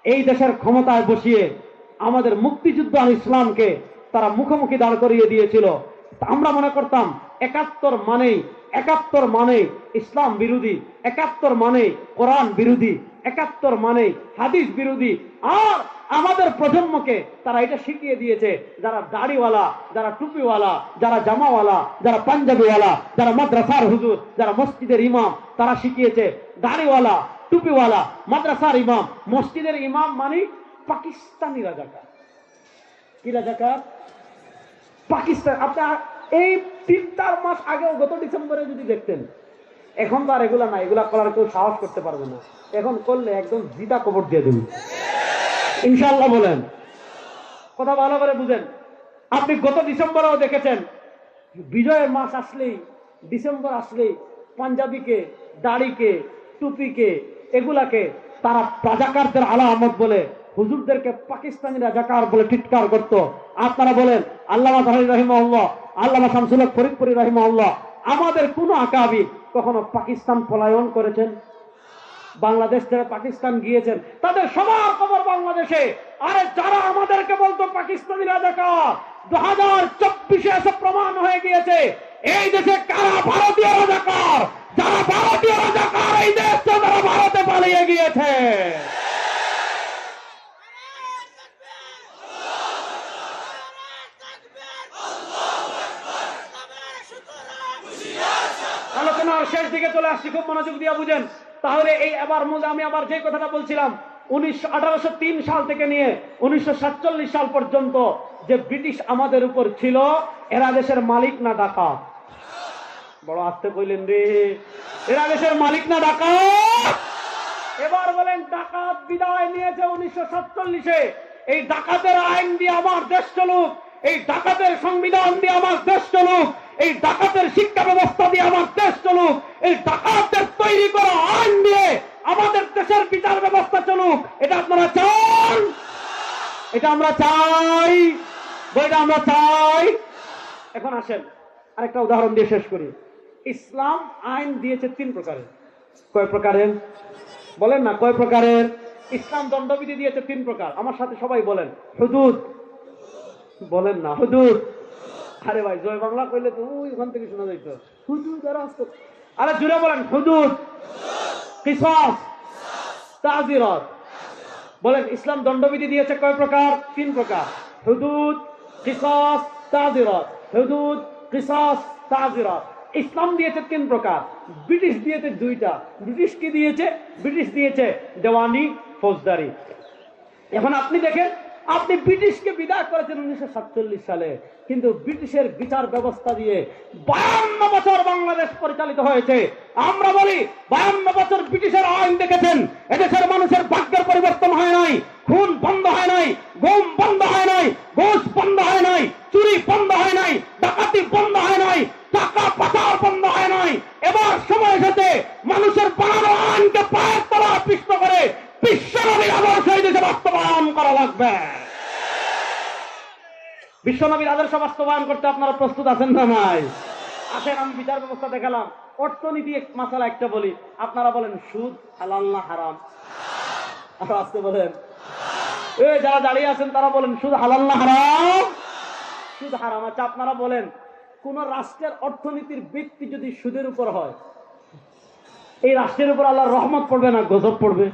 [SPEAKER 2] এই দেশের ক্ষমতায় বসিয়ে আমাদের মুক্তিযুদ্ধ আর ইসলামকে তারা মুখোমুখি দাঁড় করিয়ে দিয়েছিল। আমরা মনে করতাম 71 মানে ইসলাম বিরোধী, 71 মানে কোরআন বিরোধী, 71 মানে হাদিস বিরোধী। আর আমাদের প্রজন্মকে তারা এটা শিখিয়ে দিয়েছে, যারা দাড়িওয়ালা, যারা টুপিওয়ালা, যারা জামাওয়ালা, যারা পাঞ্জাবিওয়ালা, যারা মাদ্রাসার হুজুর, যারা মসজিদের ইমাম, তারা শিখিয়েছে দাড়িওয়ালা, টুপিওয়ালা, মাদ্রাসার ইমাম, মসজিদের ইমাম মানে পাকিস্তানি রাজাকার। কি রাজাকার? পাকিস্তান। আপনার এই 3-4 মাস আগেও, গত ডিসেম্বরে যদি দেখতেন, এখন তো আর এগুলা না, এগুলা করার কেউ সাহস করতে পারবে না। এখন করলে একদম জিদা কবর দিয়ে দেবেন ইনশাআল্লাহ। বলেন, কথা ভালো করে বুঝেন। আপনি গত ডিসেম্বরেও দেখেছেন, বিজয়ের মাস আসলেই, ডিসেম্বর আসলেই পাঞ্জাবিকে, দাড়িকে, টুপিকে, এগুলাকে তারা রাজাকারদের আলামত বলে হুজুরদেরকে পাকিস্তানি রাজাকার বলে চিৎকার করত। আপনারা বলেন, আল্লামা তাহরি রাহিমাহুল্লাহ, আল্লামা শামসুল হক ফরিদপুরি রাহিমাহুল্লাহ, আমাদের কোন আকাবি কখনো পাকিস্তান পলায়ন করেছেন? বাংলাদেশ থেকে পাকিস্তান গিয়েছেন, তাদের সবার খবর বাংলাদেশে। আরে যারা আমাদেরকে বলতো পাকিস্তানি রাজাকার, 2024-এ এসে প্রমাণ হয়ে গিয়েছে এই দেশে কারা ভারতীয় রাজাকার। যারা ভারতীয় রাজাকার এই দেশ থেকে তারা ভারতে পালিয়ে গিয়েছে। আলোচনার শেষ দিকে চলে আসছি, খুব মনোযোগ দিয়ে বুঝেন। তাহলে এই আমি আবার যে কথাটা বলছিলাম, 1803 সাল থেকে নিয়ে 1947 সাল পর্যন্ত যে ব্রিটিশ আমাদের উপর ছিল, এরা দেশের মালিক না ডাকাত? বড় আস্তে কইলেন রে, এরা দেশের মালিক না ডাকাত? এবার বলেন, ডাকাত বিদায় নিয়েছে 1947-এ। এই ডাকাতের আইন দিয়ে আমার দেশ চলুক, এই ডাকাতের সংবিধান দিয়ে আমার দেশ চলুক, এই ডাকাতের শিক্ষা ব্যবস্থা দিয়ে আমার দেশ চলুক, এই ডাকাতদের তৈরি করা আইন দিয়ে আমাদের দেশের বিচার ব্যবস্থা চলুক। এটা আপনারা চান? এটা আমরা চাই, বইটা আমরা চাই। এখন আসেন আরেকটা উদাহরণ দিয়ে শেষ করি। ইসলাম আইন দিয়েছে 3 প্রকারের। কয় প্রকারের? বলেন না, কয় প্রকারের? ইসলাম দণ্ডবিধি দিয়েছে 3 প্রকার। আমার সাথে সবাই বলেন, হুদুদ। বলেন না, হুদুদ। আরে ভাই, জয় বাংলা কইলে তো ওইখান থেকে শোনা যাইতো হুদুদ। আরে জুড়ে বলেন, হুদুদ, কিসাস, তাজিরাত। বলেন, ইসলাম দণ্ডবিধি দিয়েছে কয় প্রকার? 3 প্রকার। হুদুদ, কিসাস, তাজিরাত। হুদুদ, কিসাস, তাজিরাত। ইসলাম দিয়েছে 3 প্রকার, ব্রিটিশ দিয়েছে 2টা। ব্রিটিশ কি দিয়েছে? ব্রিটিশ দিয়েছে দেওয়ানি, ফৌজদারি। এখন আপনি দেখেন, আপনি ব্রিটিশকে বিদায় করেছেন 1947 সালে, কিন্তু ব্রিটিশের বিচার ব্যবস্থা দিয়ে 52 বছর বাংলাদেশ পরিচালিত হয়েছে। আমরা বলি 52 বছর ব্রিটিশের আইন দেখেছেন, এদেশের মানুষের ভাগ্যের পরিবর্তন হয় নাই, খুন বন্ধ হয় নাই, গুম বন্ধ হয় নাই, ঘুষ বন্ধ হয় নাই, চুরি বন্ধ হয় নাই, ডাকাতি বন্ধ হয় নাই, টাকা পাচার বন্ধ হয় নাই। এবার সময় এসেছে মানুষের বানানো আইনকে পায়ের তলায় পিষ্ট করে বিশ্বনবীর আদর্শ এই দেশে বাস্তবায়ন করা লাগবে। বিশ্বনবীর আদর্শ বাস্তবায়ন করতে আপনারা প্রস্তুত আছেন না নাই? আসেন, আমি বিচার ব্যবস্থা দেখালাম। অর্থনীতি মাসালা একটা বলি, আপনারা বলেন সুদ হালাল না হারাম? আর আসতে বলেন, যারা দাঁড়িয়ে আছেন তারা বলেন সুদ হালাল না হারাম? সুদ হারাম। আচ্ছা, আপনারা বলেন, কোন রাষ্ট্রের অর্থনীতির ব্যক্তি যদি সুদের উপর হয়, এই রাষ্ট্রের উপর আল্লাহর রহমত পড়বে না গজব পড়বে?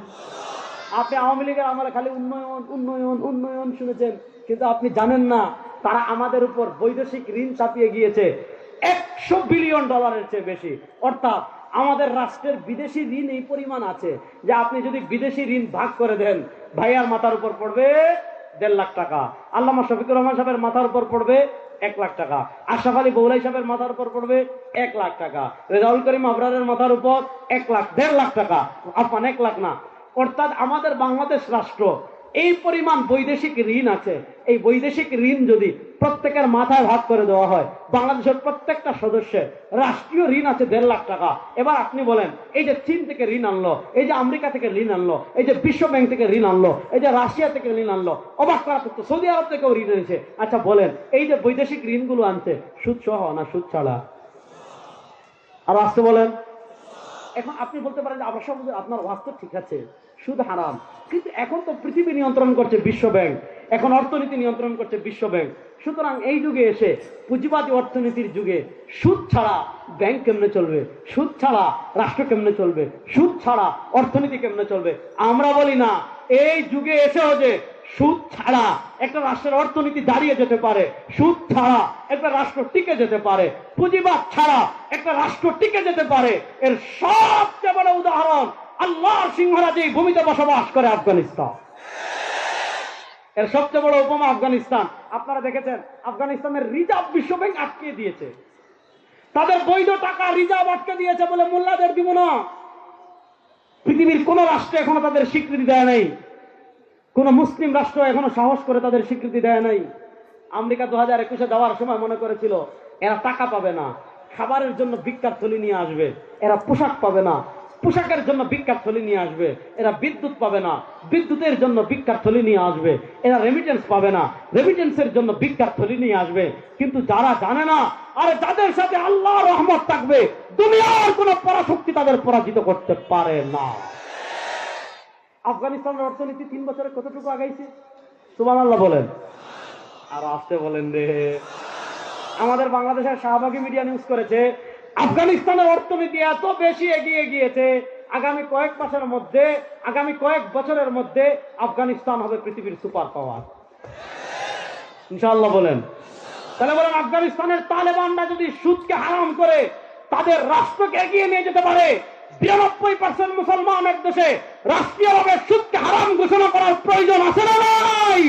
[SPEAKER 2] আপনি আওয়ামী লীগের আমলে খালি উন্নয়ন উন্নয়ন উন্নয়ন শুনেছেন, কিন্তু আপনি জানেন না তারা আমাদের উপর বৈদেশিক ঋণ চাপিয়ে গিয়েছে $100 বিলিয়ন চেয়ে বেশি। অর্থাৎ আমাদের রাষ্ট্রের বিদেশি ঋণ এই পরিমাণ আছে যে আপনি যদি বিদেশি ঋণ ভাগ করে দেন, ভাইয়ার মাথার উপর পড়বে 1.5 লাখ টাকা, আল্লামা শফিকুর রহমান সাহেবের মাথার উপর পড়বে 1 লাখ টাকা, আশরাফ আলী বৌলাই সাহেবের মাথার উপর পড়বে 1 লাখ টাকা, রেজাউল করিম আবরারের মাথার উপর 1 লাখ, 1.5 লাখ টাকা, আপনার 1 লাখ না। অর্থাৎ আমাদের বাংলাদেশ রাষ্ট্র এই পরিমাণ বৈদেশিক ঋণ আছে। এই বৈদেশিক ঋণ যদি প্রত্যেকের মাথায় ভাগ করে দেওয়া হয়, বাংলাদেশের প্রত্যেকটা সদস্যের রাষ্ট্রীয় ঋণ আছে 1.5 লাখ টাকা। এবার আপনি বলেন, এই যে চীন থেকে ঋণ আনলো, এই যে আমেরিকা থেকে ঋণ আনলো, এই যে বিশ্ব ব্যাংক থেকে ঋণ আনলো, এই যে রাশিয়া থেকে ঋণ আনলো, অবাক করা তো সৌদি আরব থেকেও ঋণ এনেছে। আচ্ছা বলেন, এই যে বৈদেশিক ঋণগুলো আনছে সুদ সহ না সুদ ছাড়া? আর আসতে বলেন। এখন আপনি বলতে পারেন যে আবার সব আপনার বাস্তব ঠিক আছে, সুদ হারাম, কিন্তু এখন তো পৃথিবী নিয়ন্ত্রণ করছে বিশ্ব ব্যাংক, এখন অর্থনীতি নিয়ন্ত্রণ করছে বিশ্ব ব্যাংক। সুতরাং এই যুগে এসে, পুঁজিবাদী অর্থনীতির যুগে, সুদ ছাড়া ব্যাংক কেমনে চলবে, সুদ ছাড়া রাষ্ট্র কেমনে চলবে, সুদ ছাড়া অর্থনীতি কেমনে চলবে? আমরা বলি না, এই যুগে এসেও যে সুদ ছাড়া একটা রাষ্ট্রের অর্থনীতি দাঁড়িয়ে যেতে পারে, সুদ ছাড়া একটা রাষ্ট্র টিকে যেতে পারে, পুঁজিবাদ ছাড়া একটা রাষ্ট্র টিকে যেতে পারে, এর সবচেয়ে বড় উদাহরণ আল্লাহর সিংহরা যে ভূমিতে বসবাস করে আফগানিস্তান। এর সবচেয়ে বড় উপমা আফগানিস্তান। আপনারা দেখেছেন আফগানিস্তানের রিজার্ভ বিশ্ব ব্যাংক আটকে দিয়েছে, তাদের বৈধ টাকা রিজার্ভ আটকে দিয়েছে বলে মোল্লাদের দিব না। পৃথিবীর কোন রাষ্ট্র এখনো তাদের স্বীকৃতি দেয় নাই, কোন মুসলিম রাষ্ট্র এখনো সাহস করে তাদের স্বীকৃতি দেয় নাই। আমেরিকা 2021-এ দেওয়ার সময় মনে করেছিল এরা টাকা পাবে না, খাবারের জন্য ভিক্ষার থলি নিয়ে আসবে, এরা পোশাক পাবে না, পোশাকের জন্য ভিক্ষার থলি নিয়ে আসবে, এরা বিদ্যুৎ পাবে না, বিদ্যুতের জন্য ভিক্ষার থলি নিয়ে আসবে, এরা রেমিটেন্স পাবে না, রেমিটেন্সের জন্য ভিক্ষার থলি নিয়ে আসবে। কিন্তু যারা জানে না, আর যাদের সাথে আল্লাহর রহমত থাকবে, দুনিয়ার কোন পরাশক্তি তাদের পরাজিত করতে পারে না। আফগানিস্তানের অর্থনীতি 3 বছরে কতটুকু আগাইছে? সুবহানাল্লাহ বলেন। আর আসতে বলেন রে। আমাদের বাংলাদেশের শাহবাগী মিডিয়া নিউজ করেছে আফগানিস্তানের অর্থনীতি এত বেশি এগিয়ে গিয়েছে, আগামী কয়েক মাসের মধ্যে, আগামী কয়েক বছরের মধ্যে আফগানিস্তান হবে পৃথিবীর সুপার পাওয়ার। ইনশাআল্লাহ বলেন। তাহলে বলেন, আফগানিস্তানের তালেবানরা যদি সুদকে হারাম করে তাদের রাষ্ট্রকে এগিয়ে নিয়ে যেতে পারে, 92% মুসলমান এক দেশে রাষ্ট্রীয়ভাবে সুদকে হারাম ঘোষণা করার প্রয়োজন আছে না নাই?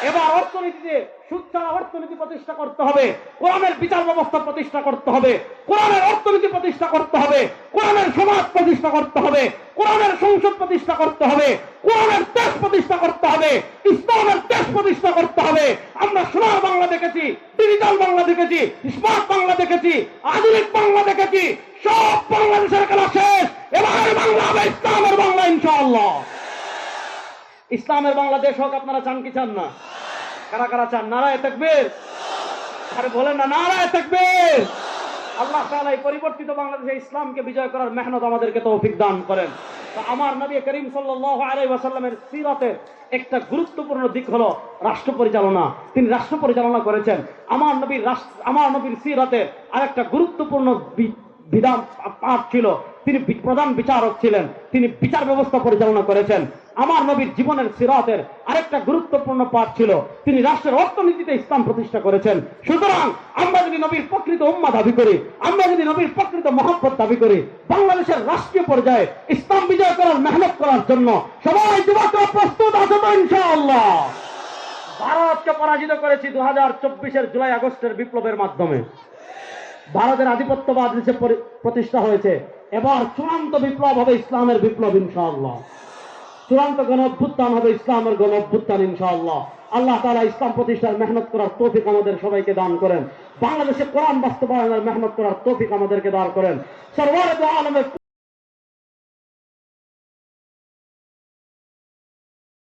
[SPEAKER 2] এবার অর্থনীতিতে সুদ ছাড়া অর্থনীতি প্রতিষ্ঠা করতে হবে, কোরআনের বিচার ব্যবস্থা প্রতিষ্ঠা করতে হবে, কোরআনের অর্থনীতি প্রতিষ্ঠা করতে হবে, কোরআনের সমাজ প্রতিষ্ঠা করতে হবে, কোরআনের সংসদ প্রতিষ্ঠা করতে হবে, কোরআনের দেশ প্রতিষ্ঠা করতে হবে, ইসলামের দেশ প্রতিষ্ঠা করতে হবে। আমরা সোনার বাংলা দেখেছি, ডিজিটাল বাংলা দেখেছি, স্মার্ট বাংলা দেখেছি, আধুনিক বাংলা দেখেছি, সব বাংলাদেশের খেলা শেষ। এবার বাংলা হবে ইসলামের বাংলা ইনশাআল্লাহ। ইসলামের বাংলাদেশ হোক, আপনারা চান কি চান না? কারা কারা চান? নারায়ে তাকবীর। আরে বলেন না, নারায়ে তাকবীর। আল্লাহ তাআলা এই পরিবর্তিত বাংলাদেশে ইসলামকে বিজয় করার মেহনত আমাদেরকে তৌফিক দান করেন। আমার নবী করিম সাল্লাল্লাহু আলাইহি ওয়াসাল্লামের সিরাতের একটা গুরুত্বপূর্ণ দিক হলো রাষ্ট্র পরিচালনা। তিনি রাষ্ট্র পরিচালনা করেছেন। আমার নবীর সিরাতের আরেকটা গুরুত্বপূর্ণ বিধান পাঠ ছিল, তিনি প্রধান বিচারক ছিলেন, তিনি বিচার ব্যবস্থা পরিচালনা করেছেন। আমার নবীর জীবনের সিরাতের আরেকটা গুরুত্বপূর্ণ পাঠ ছিল, তিনি রাষ্ট্রের অর্থনীতিতে ইসলাম প্রতিষ্ঠা করেছেন। সুতরাং আমরা যদি নবীর প্রকৃত উম্মাহ দাবি করি, আমরা যদি নবীর প্রকৃত মহব্বত দাবি করি, বাংলাদেশের রাষ্ট্রীয় পর্যায়ে ইসলাম বিজয় করার মেহনত করার জন্য সবাই যুবকরা প্রস্তুত আছে তো ইনশাআল্লাহ? ভারতকে পরাজিত করেছি 2024-এর জুলাই আগস্টের বিপ্লবের মাধ্যমে। ভারতের আধিপত্যবাদ দেশে প্রতিষ্ঠা হয়েছে। এবার চূড়ান্ত বিপ্লব হবে ইসলামের বিপ্লব ইনশাআল্লাহ। চূড়ান্ত গণ অভ্যুত্থান হবে ইসলামের গণ অভ্যুত্থান ইনশাআল্লাহ। আল্লাহ তাআলা ইসলাম প্রতিষ্ঠার মেহনত করার তৌফিক আমাদের সবাইকে দান করেন। বাংলাদেশে কোরআন বাস্তবায়নের মেহনত করার তৌফিক আমাদেরকে দান করেন। সরওয়ারে দু আলমের